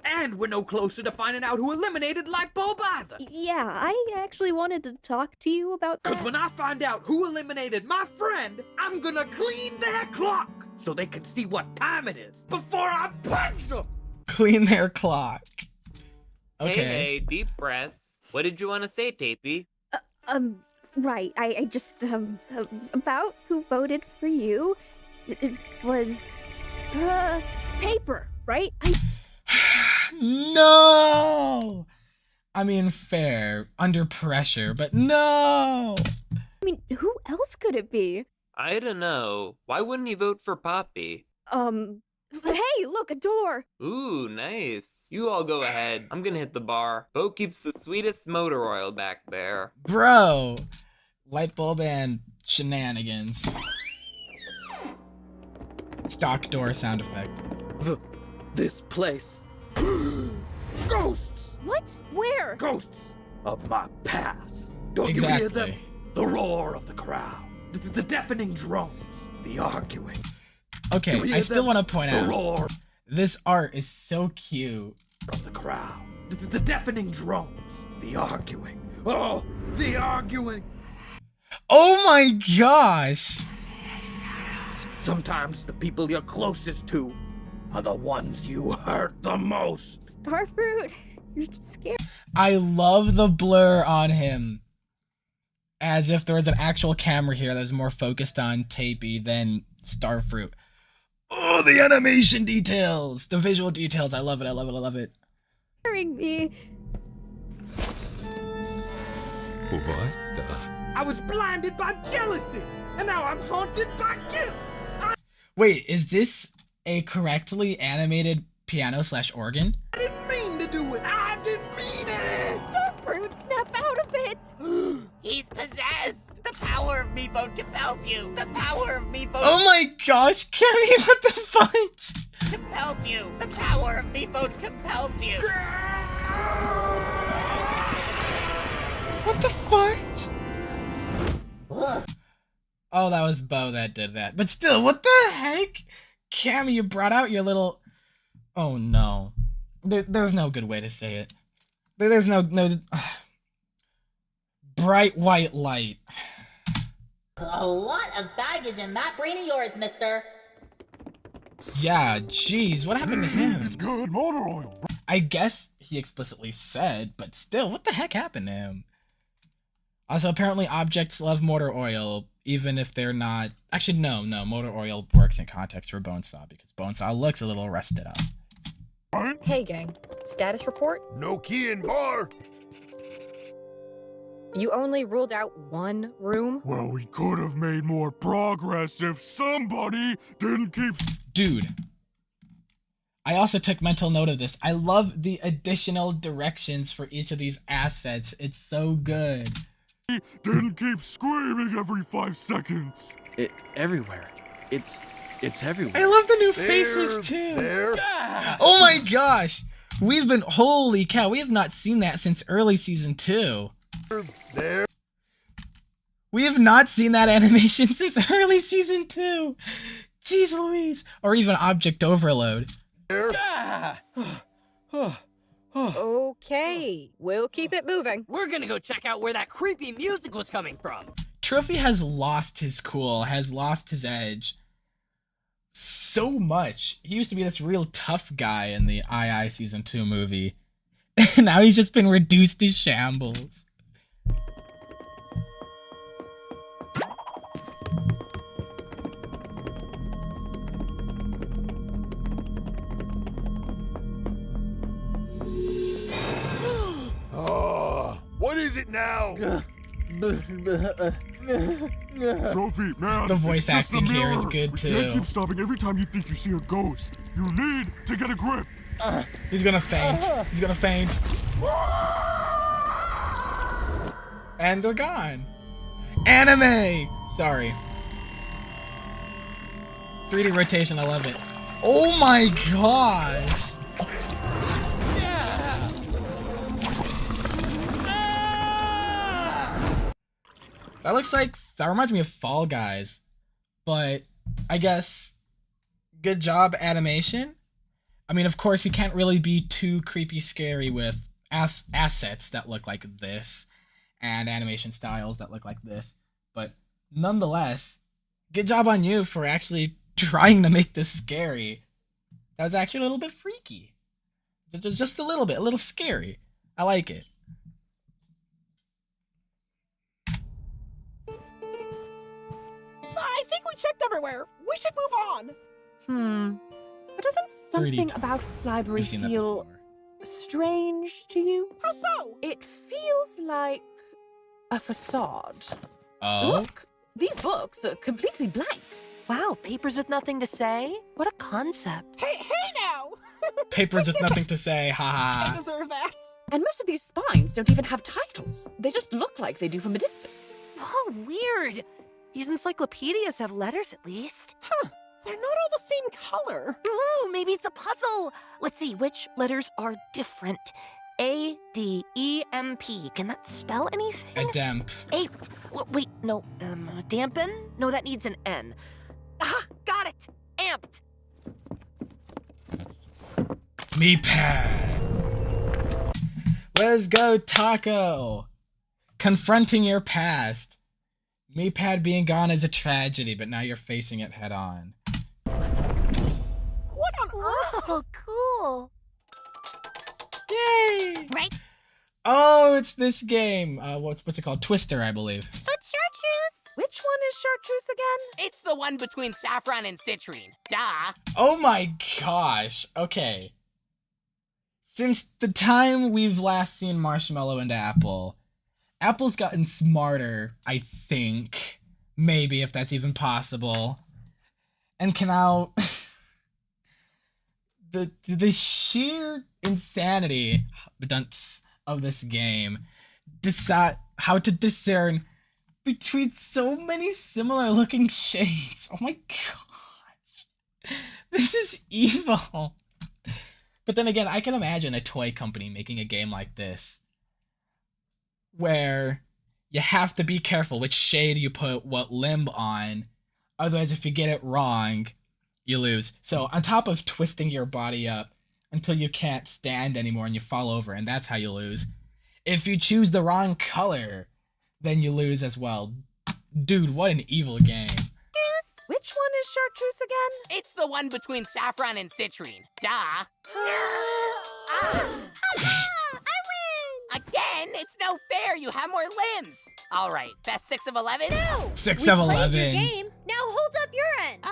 And we're no closer to finding out who eliminated Lightbulb either. Yeah, I actually wanted to talk to you about that. Because when I find out who eliminated my friend, I'm gonna clean their clock so they can see what time it is before I punch them. Clean their clock. Okay. Hey, deep breaths. What did you want to say, Tapey? Right, I just, about who voted for you, it was, Paper, right? No! I mean, fair, under pressure, but no! I mean, who else could it be? I don't know. Why wouldn't he vote for Poppy? Hey, look, a door! Ooh, nice. You all go ahead. I'm gonna hit the bar. Bo keeps the sweetest motor oil back there. Bro! Lightbulb and shenanigans. Stock door sound effect. This place. Ghosts! What? Where? Ghosts of my past. Don't Exactly. you hear them? The roar of the crowd. The deafening drums. The arguing. Okay, I still want to point the out, roar this art is so cute. of the crowd. The deafening drums. The arguing. Oh, the arguing. Oh my gosh! Sometimes the people you're closest to are the ones you hurt the most. Starfruit, you're scared. I love the blur on him. As if there was an actual camera here that was more focused on Tapey than Starfruit. Oh, the animation details! The visual details, I love it, I love it, I love it. Scaring me. What the? I was blinded by jealousy, and now I'm haunted by guilt. Wait, is this a correctly animated piano/organ? I didn't mean to do it. I didn't mean it. Starfruit, snap out of it. He's possessed. The power of me phone compels you. The power of me phone Oh my gosh, Cammy, what the fudge? compels you. The power of me phone compels you. What the fudge? Oh, that was Bo that did that. But still, what the heck? Cammy, you brought out your little... Oh no. There's no good way to say it. There's no... Bright white light. A lot of baggage in that brain of yours, mister. Yeah, jeez, what happened to him? It's good motor oil. I guess he explicitly said, but still, what the heck happened to him? Also, apparently objects love motor oil, even if they're not... Actually, no, motor oil works in context for Bonesaw, because Bonesaw looks a little rusted up. Hey gang, status report? No key in bar. You only ruled out one room? Well, we could have made more progress if somebody didn't keep... Dude. I also took mental note of this. I love the additional directions for each of these assets. It's so good. Didn't keep screaming every 5 seconds. Everywhere. It's everywhere. I love the new faces too. Oh my gosh. Holy cow, we have not seen that since early season 2. There. We have not seen that animation since early season 2. Jeez Louise. Or even object overload. Okay, we'll keep it moving. We're gonna go check out where that creepy music was coming from. Trophy has lost his cool, has lost his edge so much. He used to be this real tough guy in the II Season 2 movie. And now he's just been reduced to shambles. is it now? Sophie, man, The voice it's just the acting here is mirror. good You too. can't keep stopping every time you think you see a ghost. You need to get a grip. He's gonna faint. He's gonna faint. And they're gone. Anime! Sorry. 3D rotation, I love it. Oh my gosh! That looks like, that reminds me of Fall Guys. But, I guess, good job animation. I mean, of course, you can't really be too creepy scary with assets that look like this. And animation styles that look like this. But, nonetheless, good job on you for actually trying to make this scary. That was actually a little bit freaky. Just a little bit, a little scary. I like it. I think we checked everywhere. We should move on. But doesn't something 3D about this library We've seen that feel strange to you? How so? It feels like a facade. Oh? Look, these books are completely blank. Wow, papers with nothing to say? What a concept. Hey now! Papers with nothing to say, I haha. deserve that. And most of these spines don't even have titles. They just look like they do from a distance. Oh, weird. These encyclopedias have letters at least. Huh. They're not all the same color. Ooh, maybe it's a puzzle. Let's see, which letters are different? A-D-E-M-P. Can that spell anything? A damp. Wait, no, dampen? No, that needs an N. Ah, got it! Amped! Me pad. Let's go, Taco. Confronting your past. Me pad being gone is a tragedy, but now you're facing it head on. What on earth? Oh, cool. Yay! Right? Oh, it's this game. What's it called? Twister, I believe. But chartreuse! Which one is chartreuse again? It's the one between saffron and citrine. Duh. Oh my gosh. Okay. Since the time we've last seen Marshmallow and Apple, Apple's gotten smarter, I think. Maybe, if that's even possible. And can now... the sheer insanity of this game decide how to discern between so many similar looking shades. Oh my gosh. This is evil. But then again, I can imagine a toy company making a game like this, where you have to be careful which shade you put what limb on. Otherwise, if you get it wrong, you lose. So on top of twisting your body up until you can't stand anymore and you fall over, and that's how you lose. If you choose the wrong color, then you lose as well. Dude, what an evil game. Which one is chartreuse again? It's the one between saffron and citrine. Duh. Again, it's no fair. You have more limbs. All right, best 6 of 11? No! 6 of 11. Played your game. Now hold up your end.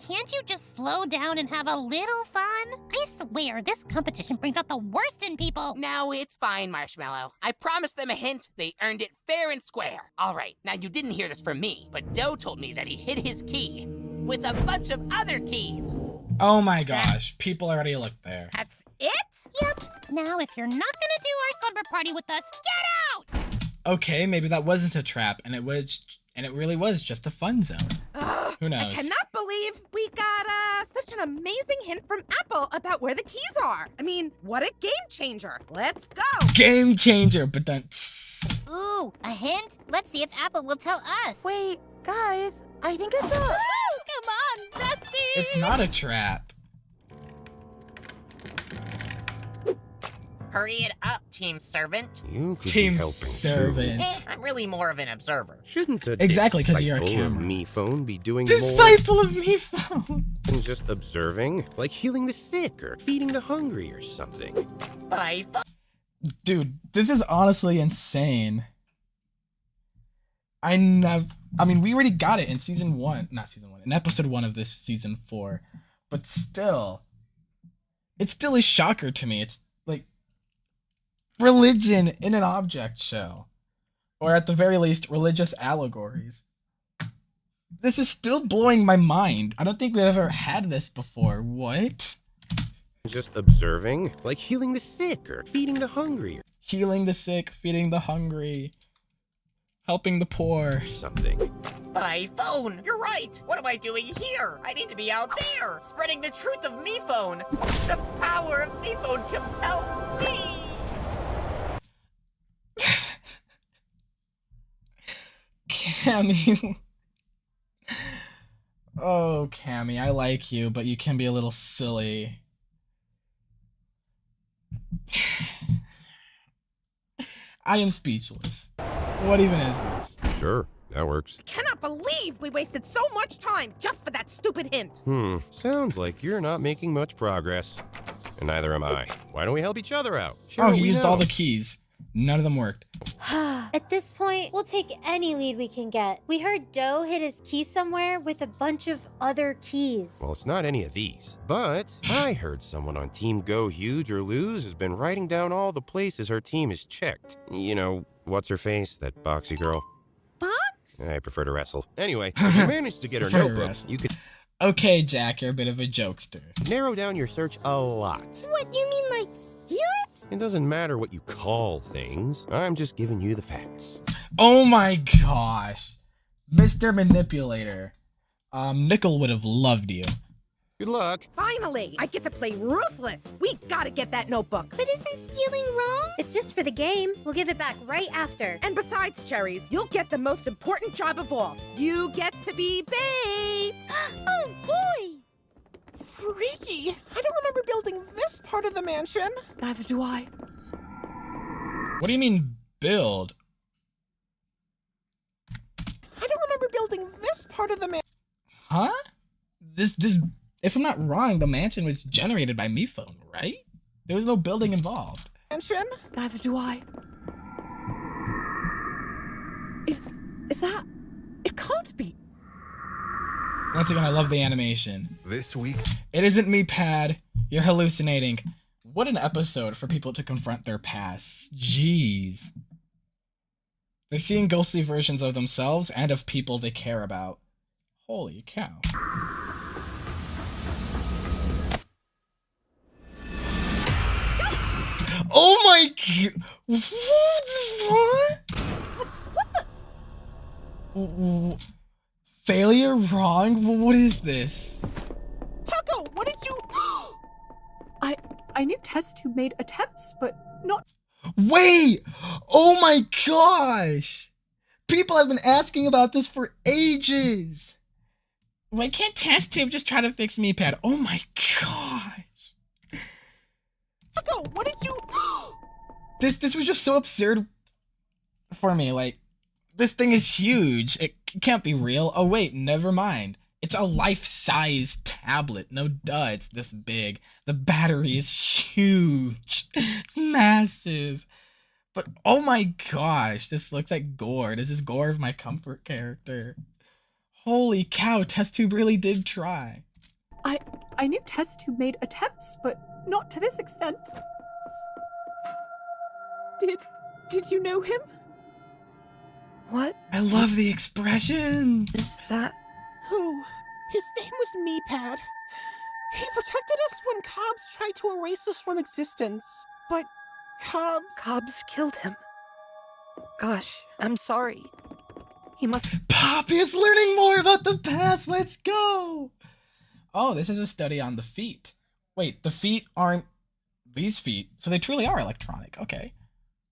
Can't you just slow down and have a little fun? I swear, this competition brings out the worst in people. No, it's fine, Marshmallow. I promised them a hint. They earned it fair and square. All right, now you didn't hear this from me, but Doe told me that he hid his key with a bunch of other keys. Oh my gosh, people already looked there. That's it? Yep. Now, if you're not gonna do our slumber party with us, get out! Okay, maybe that wasn't a trap, and it really was just a fun zone. Who knows? I cannot believe we got such an amazing hint from Apple about where the keys are. I mean, what a game changer. Let's go. Game changer, but then... Ooh, a hint? Let's see if Apple will tell us. Wait, guys, I think it's a... Come on, Dusty! It's not a trap. Hurry it up, team servant. You could Team be helping servant. too. I'm really more of an observer. Shouldn't a Exactly, 'cause you're a disciple of camera. me phone be doing Disciple of me phone. more than just observing? Like healing the sick or feeding the hungry or something. But I thought... Dude, this is honestly insane. I mean, we already got it in in episode 1 of this season 4. But still, it's still a shocker to me. It's like religion in an object show. Or at the very least, religious allegories. This is still blowing my mind. I don't think we've ever had this before. What? Just observing, like healing the sick or feeding the hungry. Healing the sick, feeding the hungry, helping the poor. Something. My phone! You're right! What am I doing here? I need to be out there, spreading the truth of me phone. The power of me phone compels me! Cammy. Oh, Cammy, I like you, but you can be a little silly. I am speechless. What even is this? Sure, that works. Cannot believe we wasted so much time just for that stupid hint. Sounds like you're not making much progress. And neither am I. Why don't we help each other out? Oh, he used all the keys. None of them worked. At this point, we'll take any lead we can get. We heard Doe hid his key somewhere with a bunch of other keys. Well, it's not any of these. But I heard someone on Team Go Huge or Lose has been writing down all the places her team is checked. You know, what's her face? That boxy girl. Box? I prefer to wrestle. Anyway, if you manage to get her notebook, you could... Okay, Jack, you're a bit of a jokester. Narrow down your search a lot. What, you mean like steal it? It doesn't matter what you call things. I'm just giving you the facts. Oh my gosh. Mr. Manipulator. Nickel would have loved you. Good luck. Finally, I get to play ruthless. We gotta get that notebook. But isn't stealing wrong? It's just for the game. We'll give it back right after. And besides, Cherries, you'll get the most important job of all. You get to be bait. Oh, boy. Freaky. I don't remember building this part of the mansion. Neither do I. What do you mean, build? I don't remember building this part of the mansion. Huh? This, if I'm not wrong, the mansion was generated by MePhone, right? There was no building involved. Mansion? Neither do I. Is that... It can't be. Once again, I love the animation. This week... It isn't me, Pad. You're hallucinating. What an episode for people to confront their pasts. Jeez. They're seeing ghostly versions of themselves and of people they care about. Holy cow. Oh my god! What? Failure? Wrong? What is this? Taco, what did you... I knew test tube made attempts, but not... Wait! Oh my gosh! People have been asking about this for ages! Why can't test tube just try to fix MePad? Oh my gosh! Taco, what did you... This was just so absurd for me. Like, this thing is huge. It can't be real. Oh wait, never mind. It's a life-size tablet. No duh, it's this big. The battery is huge. It's massive. But oh my gosh, this looks like Gore. This is Gore of my comfort character. Holy cow, test tube really did try. I knew test tube made attempts, but not to this extent. Did you know him? What? I love the expressions. Is that... Who? His name was Meepad. He protected us when Cobbs tried to erase us from existence. But Cobbs killed him. Gosh, I'm sorry. He must... Poppy is learning more about the past. Let's go. Oh, this is a study on the feet. Wait, the feet aren't these feet, so they truly are electronic. Okay.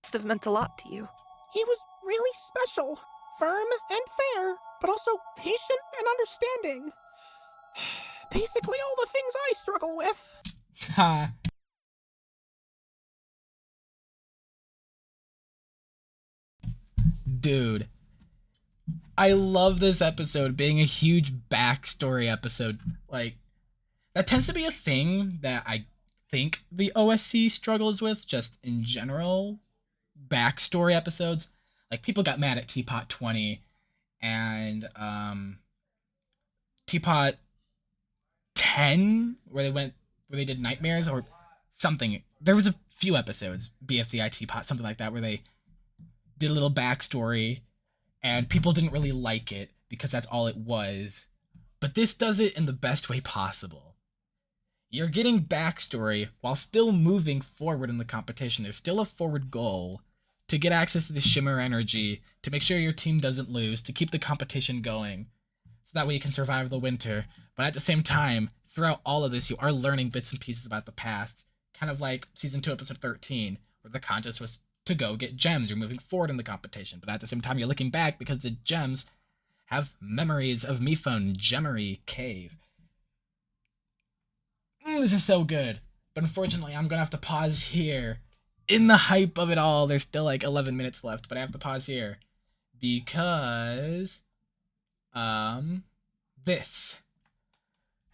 Must have meant a lot to you. he was really special. Firm and fair, but also patient and understanding. Basically all the things I struggle with. Ha. Dude, I love this episode being a huge backstory episode. Like, that tends to be a thing that I think the OSC struggles with, just in general. Backstory episodes. Like, people got mad at Teapot 20 and Teapot 10, where they did Nightmares or something. There was a few episodes, BFDI Teapot, something like that, where they did a little backstory, and people didn't really like it because that's all it was. But this does it in the best way possible. You're getting backstory while still moving forward in the competition. There's still a forward goal to get access to the shimmer energy, to make sure your team doesn't lose, to keep the competition going, so that way you can survive the winter. But at the same time, throughout all of this, you are learning bits and pieces about the past, kind of like Season 2, Episode 13, where the contest was to go get gems. You're moving forward in the competition, but at the same time, you're looking back because the gems have memories of Miphone Gemery Cave. This is so good. But unfortunately, I'm gonna have to pause here. In the hype of it all, there's still like 11 minutes left, but I have to pause here because this.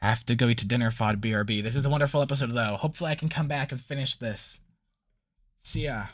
I have to go eat dinner, FOD BRB. This is a wonderful episode though. Hopefully I can come back and finish this. See ya.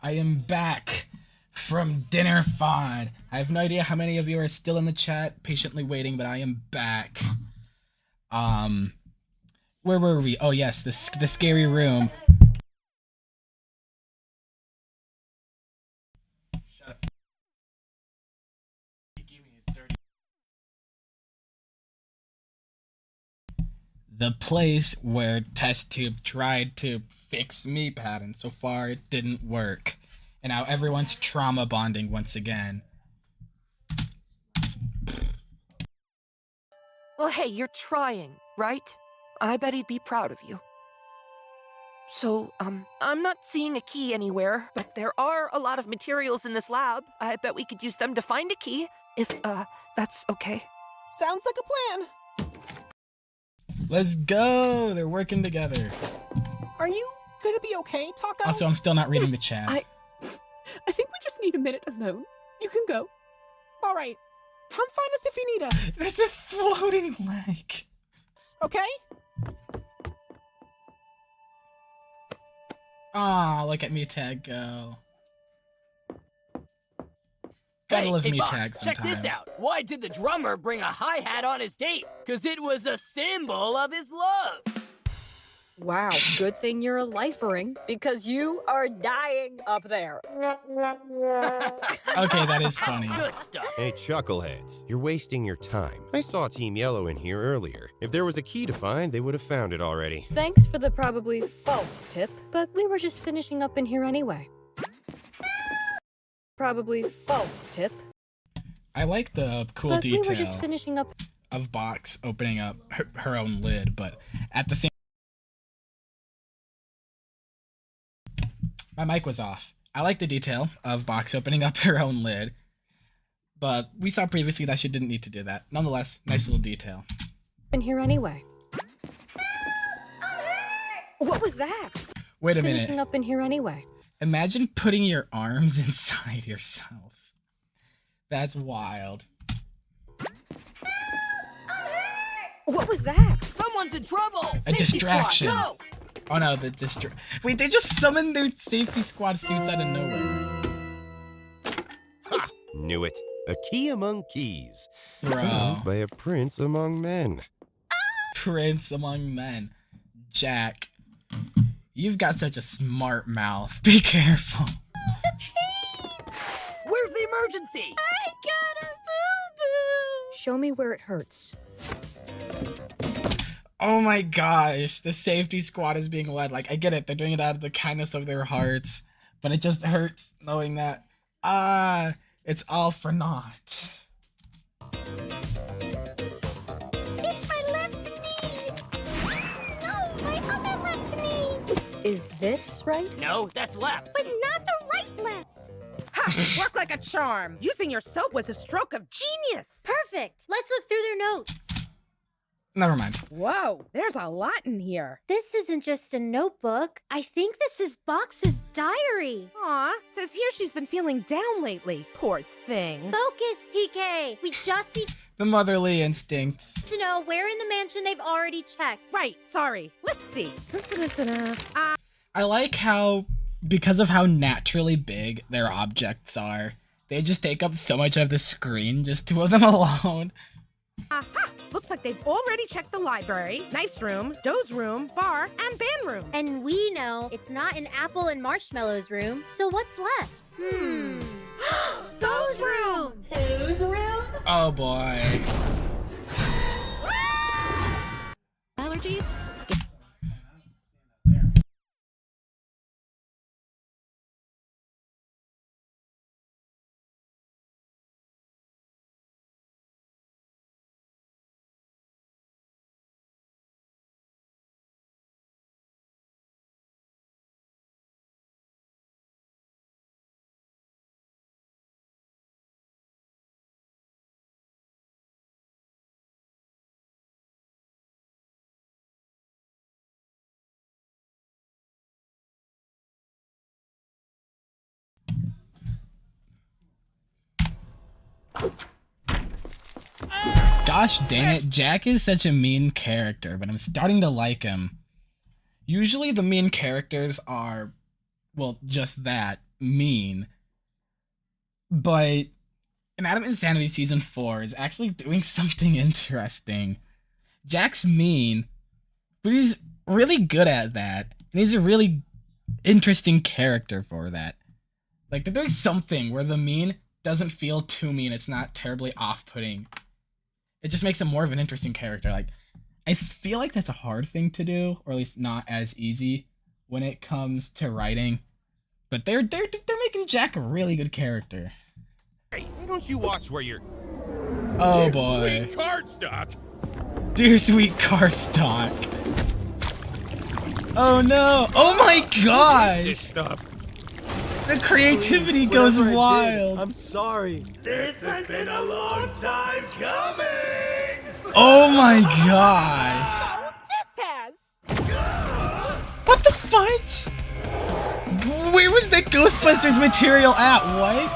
I am back from dinner fun. I have no idea how many of you are still in the chat, patiently waiting, but I am back. Where were we? Oh yes, the scary room. Shut up. The place where Test Tube tried to fix me pattern. So far, it didn't work. And now everyone's trauma bonding once again. Well, hey, you're trying, right? I bet he'd be proud of you. So, I'm not seeing a key anywhere, but there are a lot of materials in this lab. I bet we could use them to find a key, if, that's okay. Sounds like a plan. Let's go! They're working together. Are you gonna be okay, Taco? Also, I'm still not reading the chat. I think we just need a minute alone. You can go. All right. Come find us if you need us. It's a floating leg. Okay? Aw, look at me tag go. Gotta love me tag sometimes. Check this out. Why did the drummer bring a hi-hat on his date? Because it was a symbol of his love. Wow, good thing you're a lifering, because you are dying up there. Okay, that is funny. Good stuff. Hey, chuckleheads, you're wasting your time. I saw Team Yellow in here earlier. If there was a key to find, they would have found it already. Thanks for the probably false tip, but we were just finishing up in here anyway. Probably false tip. I like the cool But detail we were just finishing up of Box opening up her own lid, but at the same my mic was off. I like the detail of Box opening up her own lid, but we saw previously that she didn't need to do that. Nonetheless, nice little detail. in here anyway. What was that? Wait a Finishing minute. up in here anyway. Imagine putting your arms inside yourself. That's wild. What was that? Someone's in trouble. A distraction. Squad, go! Oh no, wait, they just summoned their safety squad suits out of nowhere. Ha! Knew it. A key among keys. Bro. Found by a prince among men. Prince among men. Jack, you've got such a smart mouth. Be careful. Where's the emergency? I got a boo-boo. Show me where it hurts. Oh my gosh, the safety squad is being led. Like, I get it, they're doing it out of the kindness of their hearts, but it just hurts knowing that, it's all for naught. It's my left knee. No, my other left knee. Is this right? No, that's left. But not the right left. Ha! Work like a charm. Using your soap was a stroke of genius. Perfect. Let's look through their notes. Never mind. Whoa, there's a lot in here. This isn't just a notebook. I think this is Box's diary. Aw, says here she's been feeling down lately. Poor thing. Focus, TK. We just need The motherly instincts. to know where in the mansion they've already checked. Right, sorry. Let's see. I like how, because of how naturally big their objects are, they just take up so much of the screen, just two of them alone. Aha! Looks like they've already checked the library, Knife's room, Doe's room, bar, and band room. And we know it's not in Apple and Marshmallow's room, so what's left? Doe's room! Whose room? Oh boy. Allergies? Gosh dang it, Jack is such a mean character, but I'm starting to like him. Usually the mean characters are, well, just that. mean, but Anatomy Insanity Season 4 is actually doing something interesting. Jack's mean, but he's really good at that, and he's a really interesting character for that. Like, they're doing something where the mean doesn't feel too mean, it's not terribly off-putting. It just makes him more of an interesting character. Like, I feel like that's a hard thing to do, or at least not as easy when it comes to writing. But they're making Jack a really good character. Hey, why don't you watch where you're... Oh Dear boy. Sweet cardstock! Dear sweet cardstock. Oh no! Oh my gosh! This stuff. The creativity goes wild. I'm sorry. This has been a long time coming! Oh my gosh! This has. What the fudge? Where was that Ghostbusters material at? What?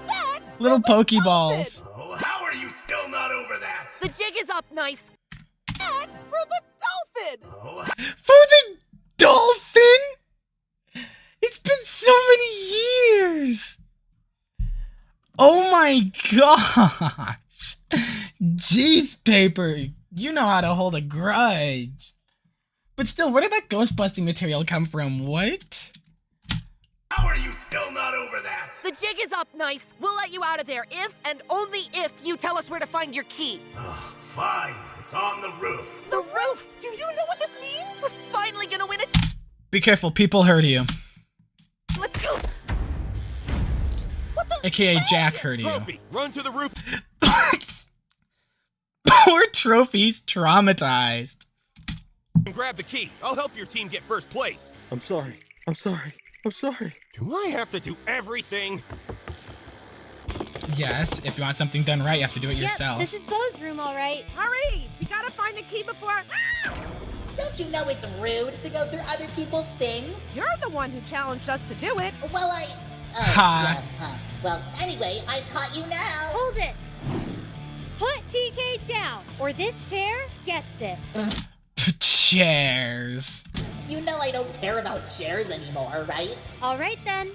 That's Little Pokeballs. Oh, how are you still not over that? The jig is up, Knife. That's for the dolphin. Oh, For the dolphin? It's been so many years. Oh my gosh. Jeez, Paper. You know how to hold a grudge. But still, where did that ghostbusting material come from? What? how are you still not over that? The jig is up, Knife. We'll let you out of there if and only if you tell us where to find your key. Fine, it's on the roof. The roof. Do you know what this means? We're finally gonna win it. Be careful, people heard you. Let's go. AKA Jack heard you. Trophy, run to the roof. Poor Trophy's traumatized. And grab the key. I'll help your team get first place. I'm sorry. I'm sorry. I'm sorry. Do I have to do everything? Yes, if you want something done right, you have to do it Yep, yourself. this is Bo's room, all right. Hurry! We gotta find the key before. Ah! Don't you know it's rude to go through other people's things? You're the one who challenged us to do it. Well, Ha. Well, anyway, I caught you now. Hold it. Put TK down, or this chair gets it. Chairs. You know I don't care about chairs anymore, right? All right then.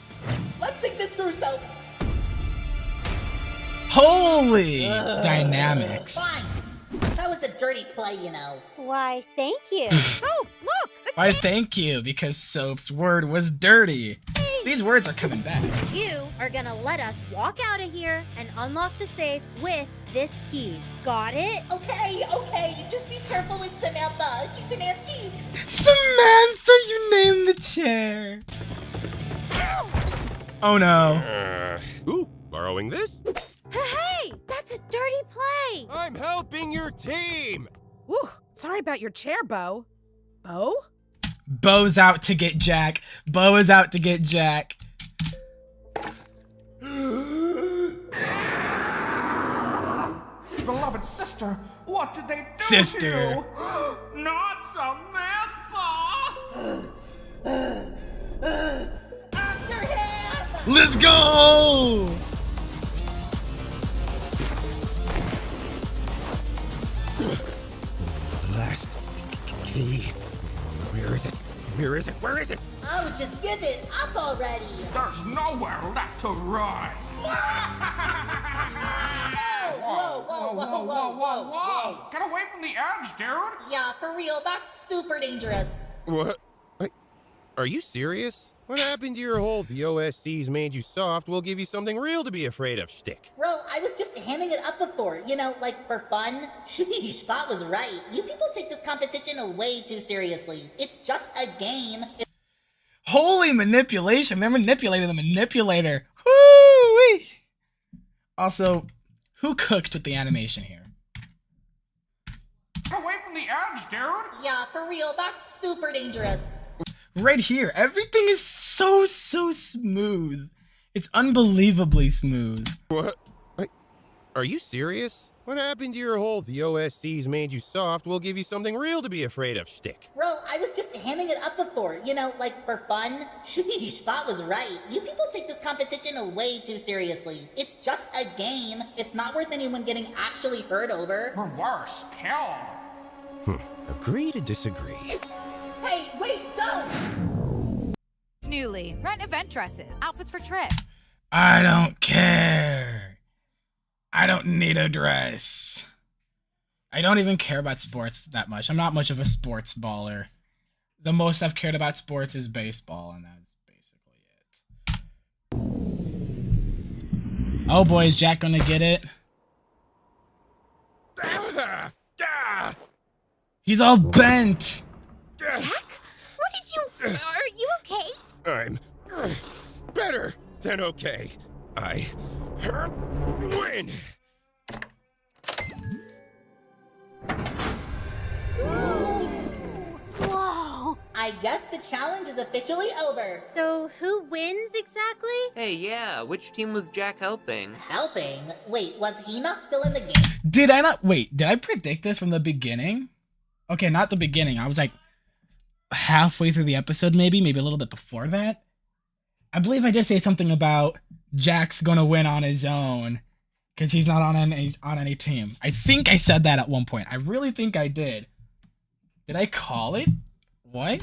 Let's think this through, so... Holy dynamics. Fine. That was a dirty play, you know. Why, thank you. Soap, look! Why, thank you, because Soap's word was dirty. These words are coming back. You are gonna let us walk out of here and unlock the safe with this key. Got it? Okay. Just be careful with Samantha. She's an antique. Samantha, you named the chair. Oh no. Ooh, borrowing this? Hey, that's a dirty play. I'm helping your team. Woo, sorry about your chair, Bo. Bo? Bo's out to get Jack. Bo is out to get Jack. Beloved sister, what did they do Sister. to you? Not Samantha! After him! Let's go! Last key. Where is it? Where is it? Where is it? Oh, just give it up already. There's nowhere left to run. Whoa. Get away from the edge, dude! Yeah, for real, that's super dangerous. What? Wait, are you serious? What happened to your whole "the OSC's made you soft, we'll give you something real to be afraid of" shtick? Bro, I was just hamming it up before, you know, like for fun. Sheesh, Spot was right. You people take this competition way too seriously. It's just a game. Holy manipulation. They're manipulating the manipulator. Woo-wee. Also, who cooked with the animation here? Get away from the edge, dude! Yeah, for real, that's super dangerous. Right here, everything is so smooth. It's unbelievably smooth. What? Wait, are you serious? What happened to your whole "the OSC's made you soft, we'll give you something real to be afraid of" shtick? Bro, I was just hamming it up before, you know, like for fun. Sheesh, Spot was right. You people take this competition way too seriously. It's just a game. It's not worth anyone getting actually hurt over. Or worse, killed. Agree to disagree. Hey, wait, don't! Newly, rent event dresses, outfits for trip. I don't care. I don't need a dress. I don't even care about sports that much. I'm not much of a sports baller. The most I've cared about sports is baseball, and that's basically it. Oh boy, is Jack gonna get it? He's all bent! Jack? What did you... Are you okay? I'm better than okay. I win. Whoa! I guess the challenge is officially over. So who wins exactly? Hey, yeah, which team was Jack helping? Helping? Wait, was he not still in the game? Did I not? Wait, did I predict this from the beginning? Okay, not the beginning. I was like halfway through the episode, maybe a little bit before that. I believe I did say something about Jack's gonna win on his own because he's not on any team. I think I said that at one point. I really think I did. Did I call it? What?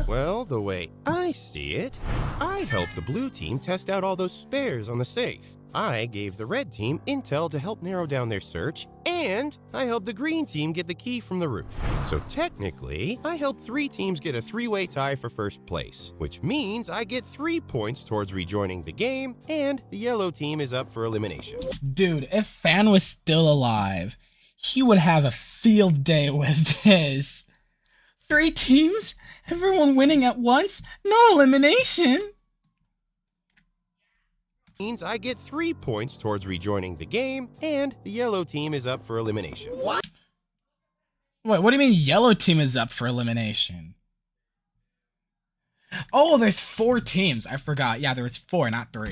Well, the way I see it, I helped the blue team test out all those spares on the safe. I gave the red team intel to help narrow down their search, and I helped the green team get the key from the roof. So technically, I helped 3 teams get a 3-way tie for first place, which means I get 3 points towards rejoining the game, and the yellow team is up for elimination. Dude, if Fan was still alive, he would have a field day with this. 3 teams? Everyone winning at once? No elimination? Means I get 3 points towards rejoining the game, and the yellow team is up for elimination. What? Wait, what do you mean yellow team is up for elimination? Oh, there's 4 teams. I forgot. Yeah, there was 4, not 3.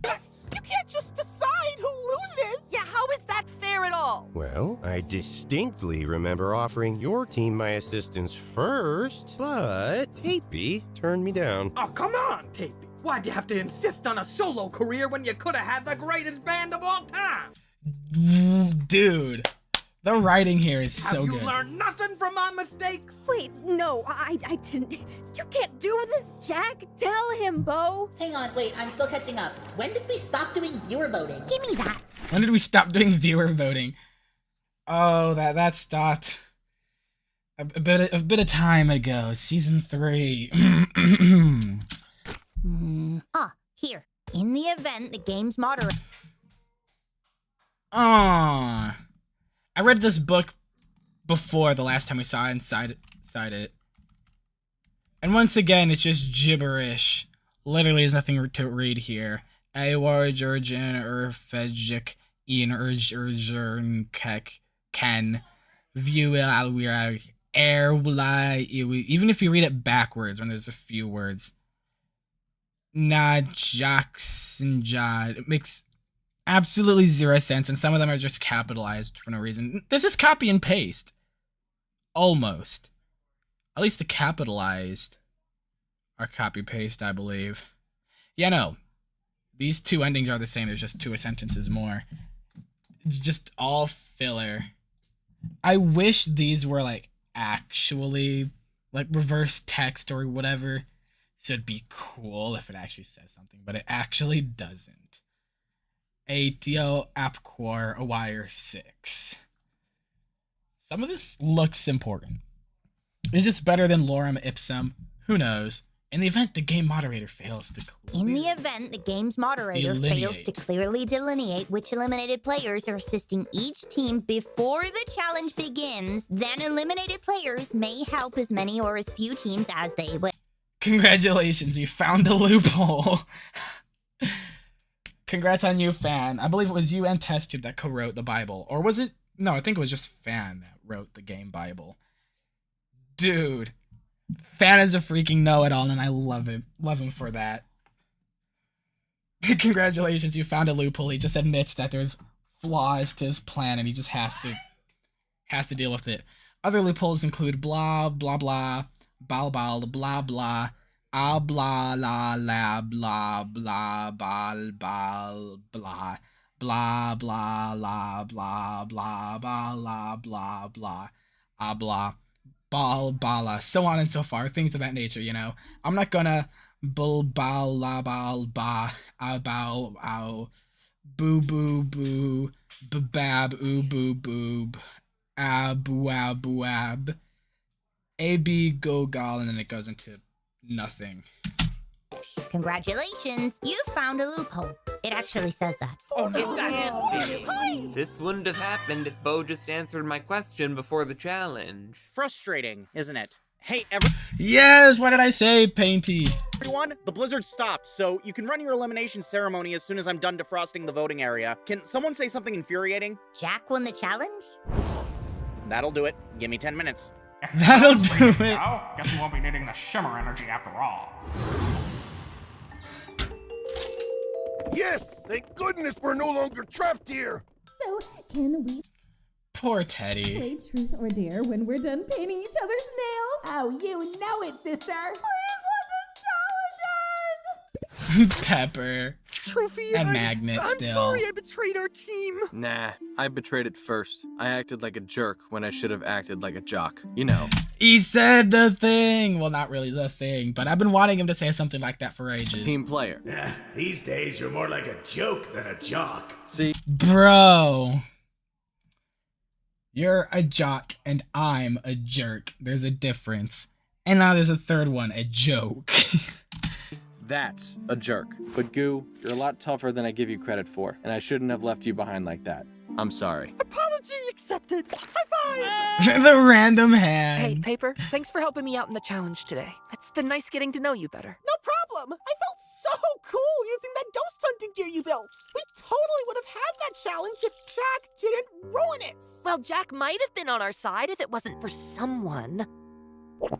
Yes! You can't just decide who loses! Yeah, how is that fair at all? Well, I distinctly remember offering your team my assistance first, but Tapey turned me down. Oh, come on, Tapey. Why'd you have to insist on a solo career when you could have had the greatest band of all time? Dude, the writing here is so good. Have you learned nothing from my mistakes? Wait, no, I didn't. You can't do this, Jack. Tell him, Bo. Hang on, wait, I'm still catching up. When did we stop doing viewer voting? Give me that. When did we stop doing viewer voting? Oh, that stopped a bit of time ago. Season 3. Here. In the event, the game's moderator. I read this book before the last time we saw inside it. And once again, it's just gibberish. Literally, there's nothing to read here. Awar, Georgian, Urfejik, Ian, Kek, Ken, View, Alwira, even if you read it backwards when there's a few words. Jackson, it makes absolutely 0 sense, and some of them are just capitalized for no reason. This is copy and paste. Almost. At least the capitalized are copy-paste, I believe. Yeah, no. These 2 endings are the same, there's just 2 sentences more. Just all filler. I wish these were, like, actually, like, reverse text or whatever. So it'd be cool if it actually says something, but it actually doesn't. ATO Apquar a wire 6. Some of this looks important. Is this better than Lorem Ipsum? Who knows? In the event the game moderator fails to clearly delineate which eliminated players are assisting each team before the challenge begins, then eliminated players may help as many or as few teams as they wish. Congratulations, you found a loophole. Congrats on you, Fan. I believe it was you and TestTube that co-wrote the Bible. Or was it? No, I think it was just Fan that wrote the game Bible. Dude. Fan is a freaking know-it-all, and I love him. Love him for that. Congratulations, you found a loophole. He just admits that there's flaws to his plan, and he just has to deal with it. Other loopholes include blah, blah, blah, blah, blah, blah, blah, blah, la, la, blah, blah, blah, blah, blah, blah, blah, la, blah, blah, blah, blah, blah, blah, blah, bala, so on and so far, things of that nature, you know. I'm not gonna bulbalabal ba abow ow boo boo boo babab oo boo boob abu abu ab ab go gal, and then it goes into nothing. Congratulations, you found a loophole. It actually says that. Oh no! This wouldn't have happened if Bo just answered my question before the challenge. Frustrating, isn't it? Hey, Yes, what did I say, Painty? everyone, the blizzard stopped, so you can run your elimination ceremony as soon as I'm done defrosting the voting area. Can someone say something infuriating? Jack won the challenge? That'll do it. Give me 10 minutes. That'll do it. Now, guess we won't be needing the shimmer energy after all. Yes! Thank goodness we're no longer trapped here! So, can we Poor Teddy. play truth or dare when we're done painting each other's nails? Oh, you know it, sister! Pepper. Trophy, And Magnet I'm still. sorry I betrayed our team. Nah, I betrayed it first. I acted like a jerk when I should have acted like a jock. You know. He said the thing. Well, not really the thing, but I've been wanting him to say something like that for ages. Team player. Yeah, these days you're more like a joke than a jock. See? Bro. You're a jock and I'm a jerk. There's a difference. And now there's a third one, a joke. That's a jerk. But Goo, you're a lot tougher than I give you credit for, and I shouldn't have left you behind like that. I'm sorry. Apology accepted. High five! The random hand. Hey, Paper, thanks for helping me out in the challenge today. It's been nice getting to know you better. No problem. I felt so cool using that ghost hunting gear you built. We totally would have had that challenge if Jack didn't ruin it. Well, Jack might have been on our side if it wasn't for someone.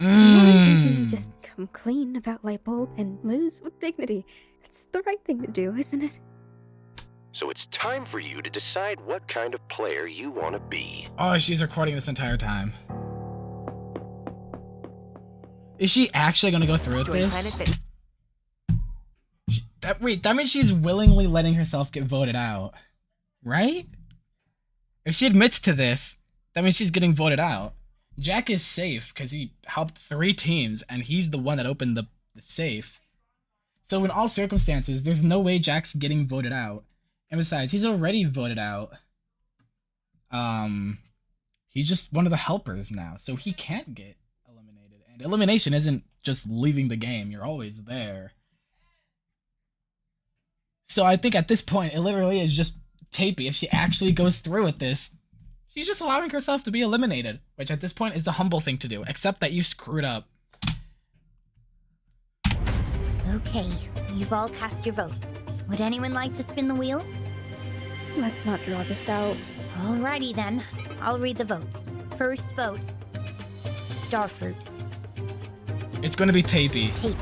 You just come clean about light bulb and lose with dignity. It's the right thing to do, isn't it? So it's time for you to decide what kind of player you want to be. Oh, she's recording this entire time. Is she actually gonna go through with this? Wait, that means she's willingly letting herself get voted out, right? If she admits to this, that means she's getting voted out. Jack is safe because he helped 3 teams and he's the one that opened the safe. So in all circumstances, there's no way Jack's getting voted out. And besides, he's already voted out. He's just one of the helpers now, so he can't get eliminated. And elimination isn't just leaving the game, you're always there. So I think at this point, it literally is just Tapey. If she actually goes through with this, she's just allowing herself to be eliminated, which at this point is the humble thing to do, except that you screwed up. Okay, you've all cast your votes. Would anyone like to spin the wheel? Let's not draw this out. Alrighty then, I'll read the votes. First vote, Starfruit. It's gonna be Tapey. Tapey.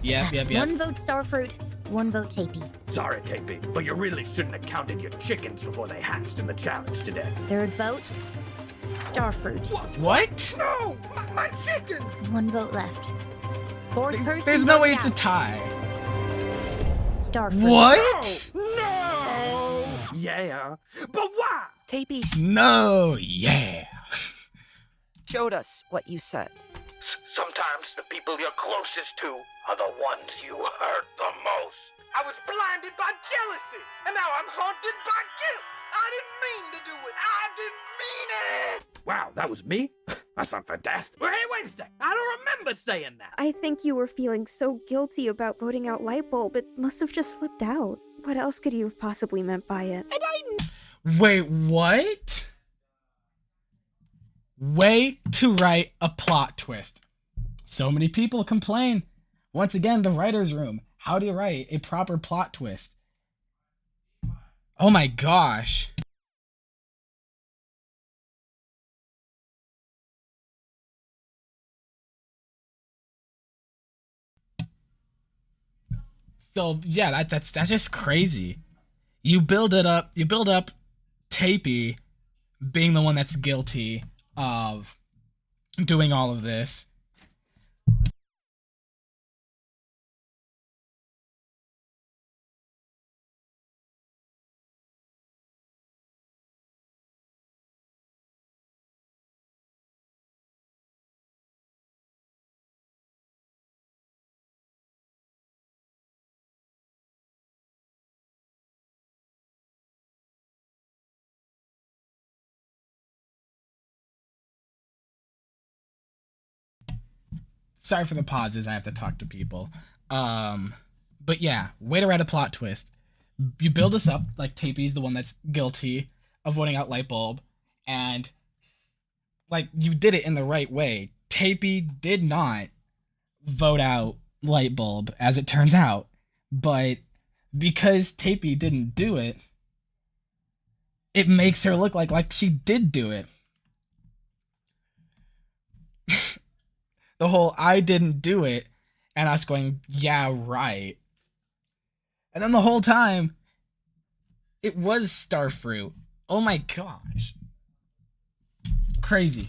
Yep. One vote Starfruit, one vote Tapey. Sorry, Tapey, but you really shouldn't have counted your chickens before they hatched in the challenge today. Third vote, Starfruit. What? No! My chickens! One vote left. Fourth person. There's no way voted it's a out. tie. Starfruit. What? No! Yeah, but why? Tapey No, yeah. showed us what you said. Sometimes the people you're closest to are the ones you hurt the most. I was blinded by jealousy, and now I'm haunted by guilt. I didn't mean to do it. I didn't mean it. Wow, that was me? That's not fantastic. Hey, wait a sec. I don't remember saying that. I think you were feeling so guilty about voting out Lightbulb, it must have just slipped out. What else could you have possibly meant by it? Wait, what? Way to write a plot twist. So many people complain. Once again, the writer's room. How do you write a proper plot twist? Oh my gosh. So yeah, that's just crazy. You build up Tapey being the one that's guilty of doing all of this. Sorry for the pauses. I have to talk to people. But yeah, way to write a plot twist. You build us up like Tapey's the one that's guilty of voting out Lightbulb, and like you did it in the right way. Tapey did not vote out Lightbulb, as it turns out, but because Tapey didn't do it, it makes her look like she did do it. The whole I didn't do it, and us going, yeah, right. And then the whole time, it was Starfruit. Oh my gosh. Crazy.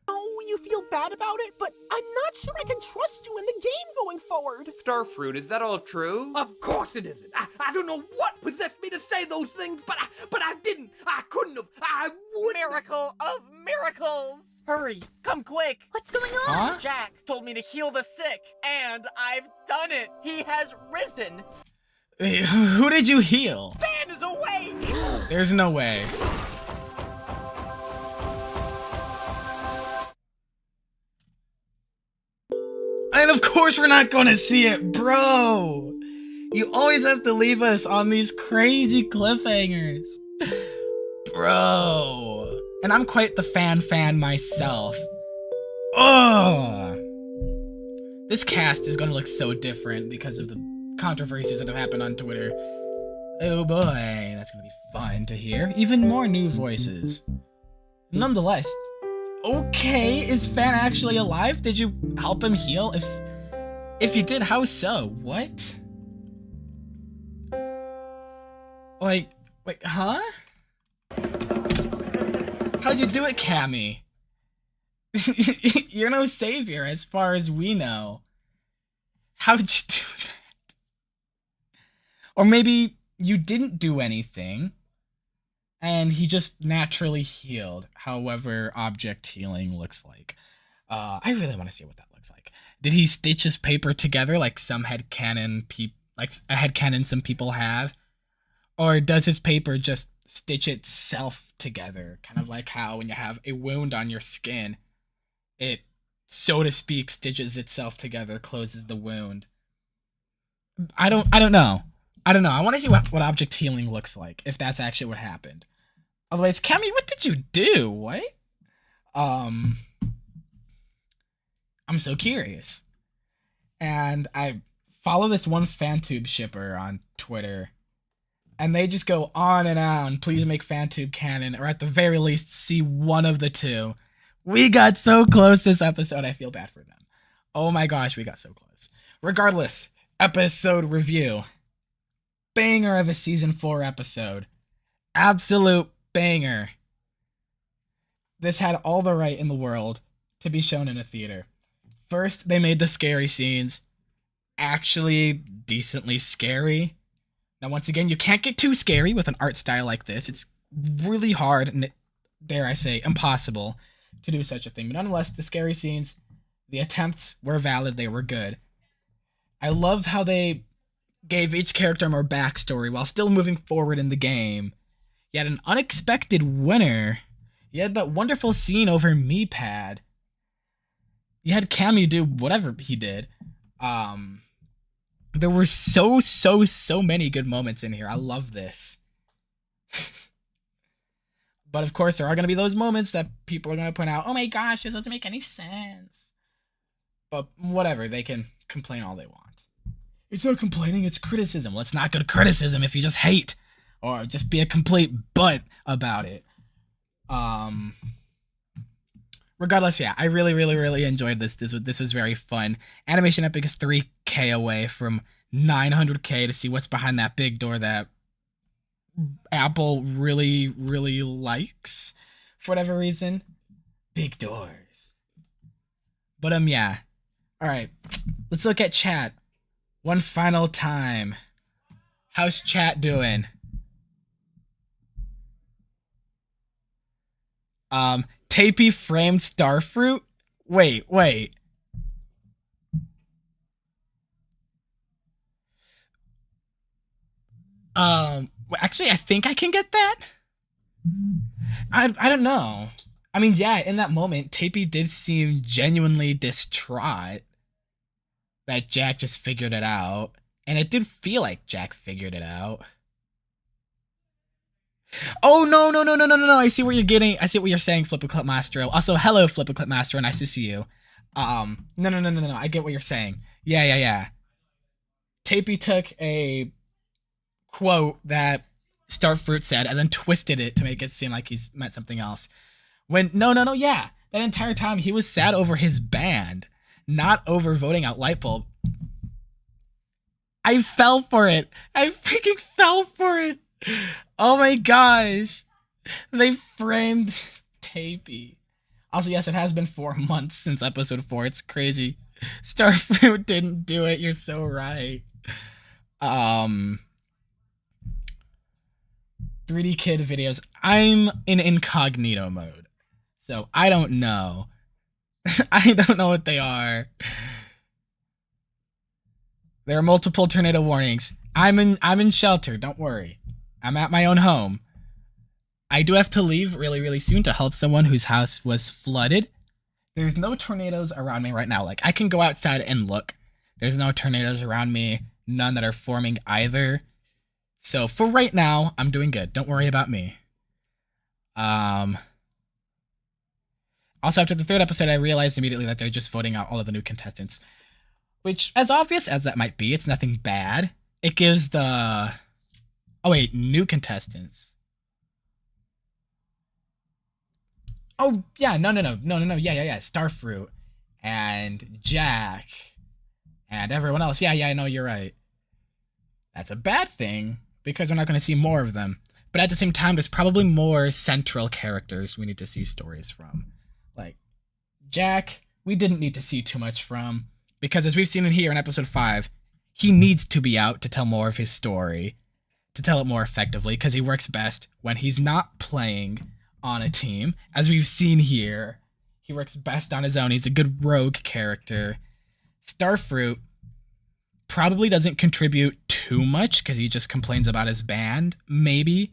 Oh, you feel bad about it, but I'm not sure I can trust you in the game going forward. Starfruit, is that all true? Of course it isn't. I don't know what possessed me to say those things, but I didn't. I couldn't have. I would. Miracle of miracles! Hurry, come quick! What's going on? Huh? Jack told me to heal the sick, and I've done it! He has risen! Wait, who did you heal? Fan is awake! There's no way. And of course we're not gonna see it, bro! You always have to leave us on these crazy cliffhangers. Bro. And I'm quite the fan myself. Oh! This cast is gonna look so different because of the controversies that have happened on Twitter. Oh boy, that's gonna be fun to hear. Even more new voices. Nonetheless, okay, is Fan actually alive? Did you help him heal? If you did, how so? What? Like, wait, huh? How'd you do it, Cammy? You're no savior as far as we know. How'd you do that? Or maybe you didn't do anything and he just naturally healed, however object healing looks like. I really want to see what that looks like. Did he stitch his paper together like some headcanon some people have? Or does his paper just stitch itself together? Kind of like how when you have a wound on your skin, it, so to speak, stitches itself together, closes the wound. I don't know. I want to see what object healing looks like, if that's actually what happened. Otherwise, Cammy, what did you do? What? I'm so curious. And I follow this one FanTube shipper on Twitter, and they just go on and on, please make FanTube canon, or at the very least, see one of the two. We got so close this episode, I feel bad for them. Oh my gosh, we got so close. Regardless, episode review. Banger of a season 4 episode. Absolute banger. This had all the right in the world to be shown in a theater. First, they made the scary scenes actually decently scary. Now, once again, you can't get too scary with an art style like this. It's really hard and, dare I say, impossible to do such a thing. But nonetheless, the scary scenes, the attempts were valid. They were good. I loved how they gave each character more backstory while still moving forward in the game. You had an unexpected winner. You had that wonderful scene over Meepad. You had Cammy do whatever he did. There were so many good moments in here. I love this. But of course, there are going to be those moments that people are going to point out, oh my gosh, this doesn't make any sense. But whatever, they can complain all they want. It's not complaining, it's criticism. Well, it's not good criticism if you just hate or just be a complete butt about it. Regardless, yeah, I really enjoyed this. This was very fun. Animation Epic is 3K away from 900K to see what's behind that big door that Apple really likes for whatever reason. Big doors. But yeah. All right, let's look at chat one final time. How's chat doing? Tapey framed Starfruit? Wait. Actually, I think I can get that. I don't know. I mean, yeah, in that moment, Tapey did seem genuinely distraught. that Jack just figured it out. And it did feel like Jack figured it out. Oh, no. I see what you're getting. I see what you're saying, Flippaclip Mastro. Also, hello, Flippaclip Mastro. Nice to see you. No. I get what you're saying. Yeah. Tapey took a quote that Starfruit said and then twisted it to make it seem like he's meant something else. When, no, yeah. That entire time, he was sad over his band, not over voting out Lightbulb. I fell for it. I freaking fell for it. Oh my gosh. They framed Tapey. Also, yes, it has been 4 months since episode 4. It's crazy. Starfruit didn't do it. You're so right. 3D Kid videos. I'm in incognito mode. So I don't know. I don't know what they are. There are multiple tornado warnings. I'm in shelter, don't worry. I'm at my own home. I do have to leave really, really soon to help someone whose house was flooded. There's no tornadoes around me right now. Like, I can go outside and look. There's no tornadoes around me. None that are forming either. So for right now, I'm doing good. Don't worry about me. Also, after the 3rd episode, I realized immediately that they're just voting out all of the new contestants. Which, as obvious as that might be, it's nothing bad. It gives the... Oh wait, new contestants. Oh, yeah, no. Yeah. Starfruit. And Jack. And everyone else. Yeah, I know, you're right. That's a bad thing, because we're not going to see more of them. But at the same time, there's probably more central characters we need to see stories from. Like, Jack, we didn't need to see too much from, because as we've seen in here in episode 5, he needs to be out to tell more of his story, to tell it more effectively, because he works best when he's not playing on a team. As we've seen here, he works best on his own. He's a good rogue character. Starfruit probably doesn't contribute too much, because he just complains about his band, maybe.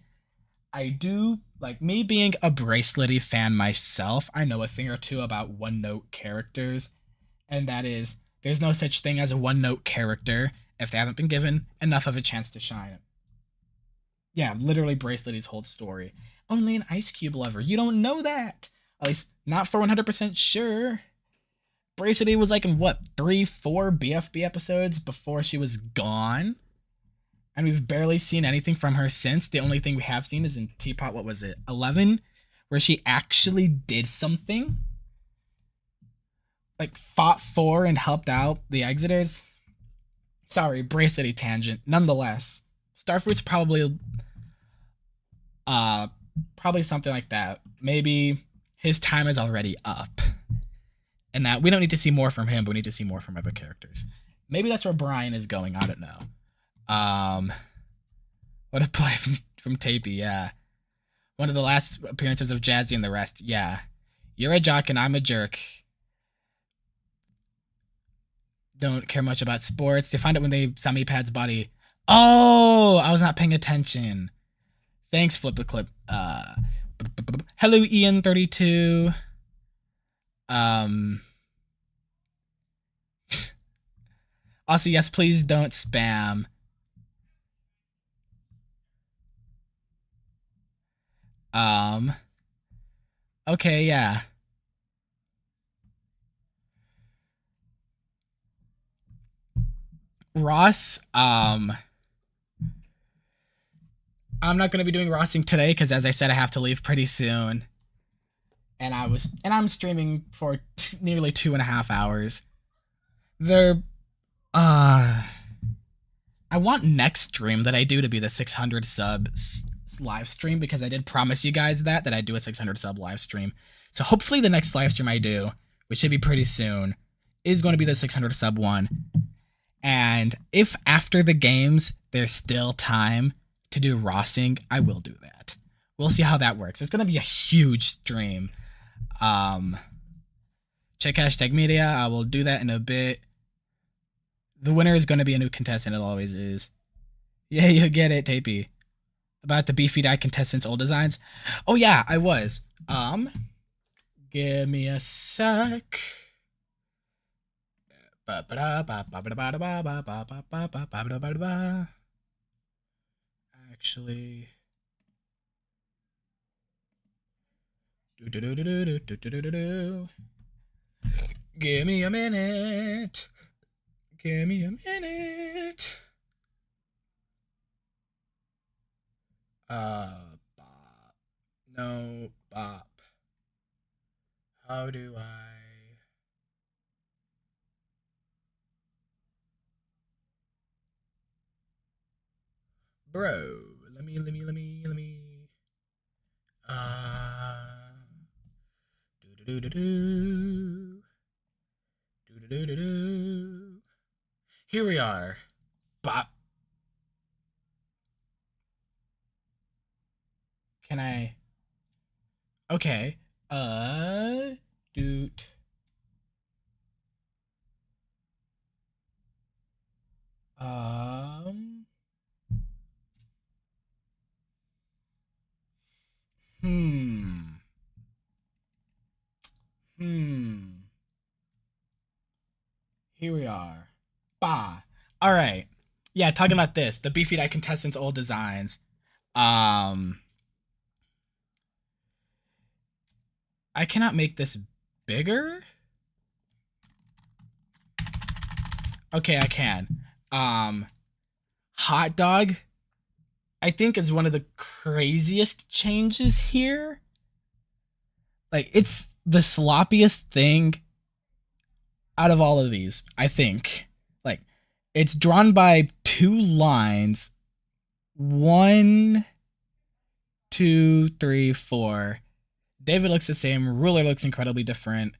I do, like, me being a Bracelety fan myself, I know a thing or two about one-note characters, and that is, there's no such thing as a one-note character if they haven't been given enough of a chance to shine. Yeah, literally Bracelety's whole story. Only an Ice Cube lover. You don't know that. At least, not for 100% sure. Bracelety was like in, what, 3-4 BFB episodes before she was gone? And we've barely seen anything from her since. The only thing we have seen is in Teapot, what was it, 11? Where she actually did something. Like, fought for and helped out the Exiters. Sorry, Bracelety tangent. Nonetheless, Starfruit's probably something like that. Maybe his time is already up. And that we don't need to see more from him, but we need to see more from other characters. Maybe that's where Brian is going, I don't know. What a play from Tapey, yeah. One of the last appearances of Jazzy and the rest, yeah. You're a jock and I'm a jerk. Don't care much about sports. They find it when they saw me Pad's body. Oh, I was not paying attention. Thanks, Flip-a-Clip. Hello, Ian32. Also, yes, please don't spam. Okay, yeah. Ross, I'm not going to be doing Rossing today because, as I said, I have to leave pretty soon. And I'm streaming for nearly 2.5 hours. I want next stream that I do to be the 600 sub live stream, because I did promise you guys that I do a 600 sub live stream. So hopefully the next live stream I do, which should be pretty soon, is going to be the 600 sub one. And if after the games there's still time to do Rossing, I will do that. We'll see how that works. It's going to be a huge stream. Check hashtag media. I will do that in a bit. The winner is going to be a new contestant. It always is. Yeah, you get it, Tapey. About the beefy die contestants' old designs. Oh yeah, I was. Give me a sec. Actually, give me a minute. Give me a minute. Bop. No, bop. How do I? Bro, let me. Do do do do do do. Here we are. Bop. Can I? Okay. Doot. Hmm. Here we are. Bah. All right. Yeah, talking about this, the Beefy Die contestants' old designs. I cannot make this bigger. Okay, I can. Hot dog, I think, is one of the craziest changes here. Like, it's the sloppiest thing out of all of these, I think. Like, it's drawn by 2 lines. 1, 2, 3, 4. David looks the same. Ruler looks incredibly different.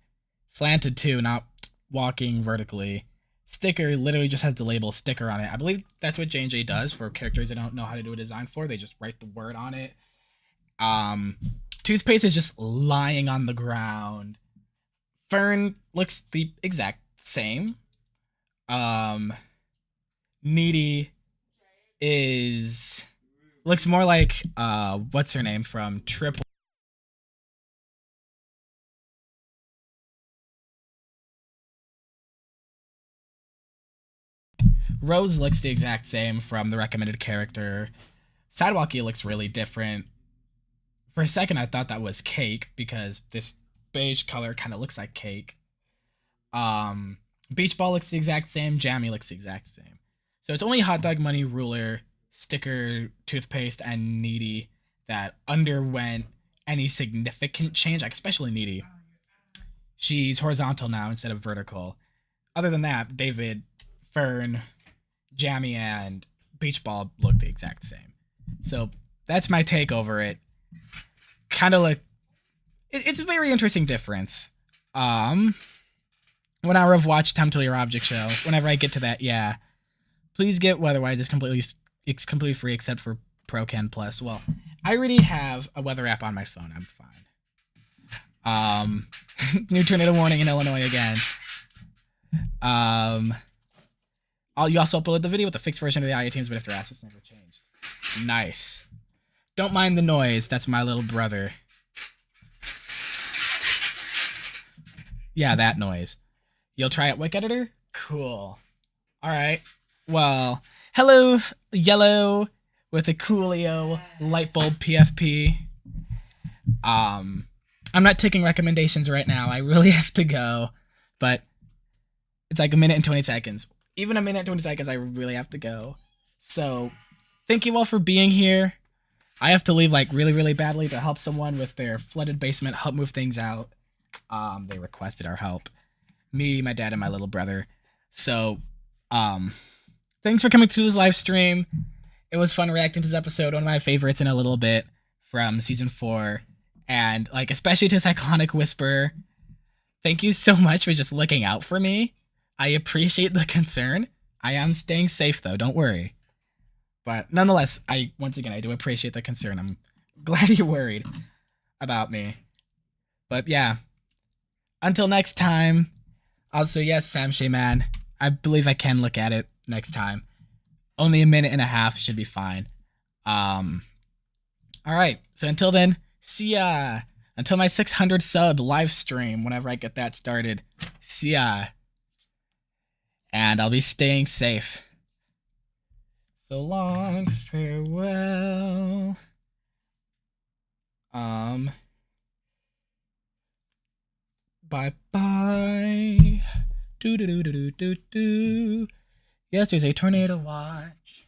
Slanted too, not walking vertically. Sticker literally just has the label sticker on it. I believe that's what J&J does for characters they don't know how to do a design for. They just write the word on it. Toothpaste is just lying on the ground. Fern looks the exact same. Needy looks more like what's her name from Triple. Rose looks the exact same from the recommended character. Sidewalkie looks really different. For a second, I thought that was Cake because this beige color kind of looks like cake. Beach Ball looks the exact same. Jammy looks the exact same. So it's only Hot Dog Money, Ruler, Sticker, Toothpaste, and Needy that underwent any significant change, like especially Needy. She's horizontal now instead of vertical. Other than that, David, Fern, Jammy, and Beach Ball look the exact same. So that's my take over it. Kind of like it's a very interesting difference. When I watch Time to Your Object Show, whenever I get to that, yeah, please get Weatherwise. It's completely free except for ProCan Plus. Well, I already have a weather app on my phone. I'm fine. New tornado warning in Illinois again. You also uploaded the video with the fixed version of the IA teams, but if their assets never changed. Nice. Don't mind the noise. That's my little brother. Yeah, that noise. You'll try it, Wick Editor? Cool. Alright. Well, hello, Yellow, with a Coolio Lightbulb PFP. I'm not taking recommendations right now. I really have to go. But it's like 1 minute and 20 seconds. Even 1 minute and 20 seconds, I really have to go. So, thank you all for being here. I have to leave like really, really badly to help someone with their flooded basement, help move things out. They requested our help. Me, my dad, and my little brother. So, thanks for coming to this live stream. It was fun reacting to this episode, one of my favorites in a little bit from season 4. And like, especially to Cyclonic Whisper. Thank you so much for just looking out for me. I appreciate the concern. I am staying safe though, don't worry. But nonetheless, once again, I do appreciate the concern. I'm glad you're worried about me. But yeah, until next time. Also, yes, Sam Shayman, I believe I can look at it next time. Only 1.5 minutes should be fine. Alright, so until then, see ya. Until my 600 sub live stream, whenever I get that started. See ya. And I'll be staying safe. So long, farewell. Bye-bye. Do-do-do-do-do-do-do. Yes, there's a tornado watch.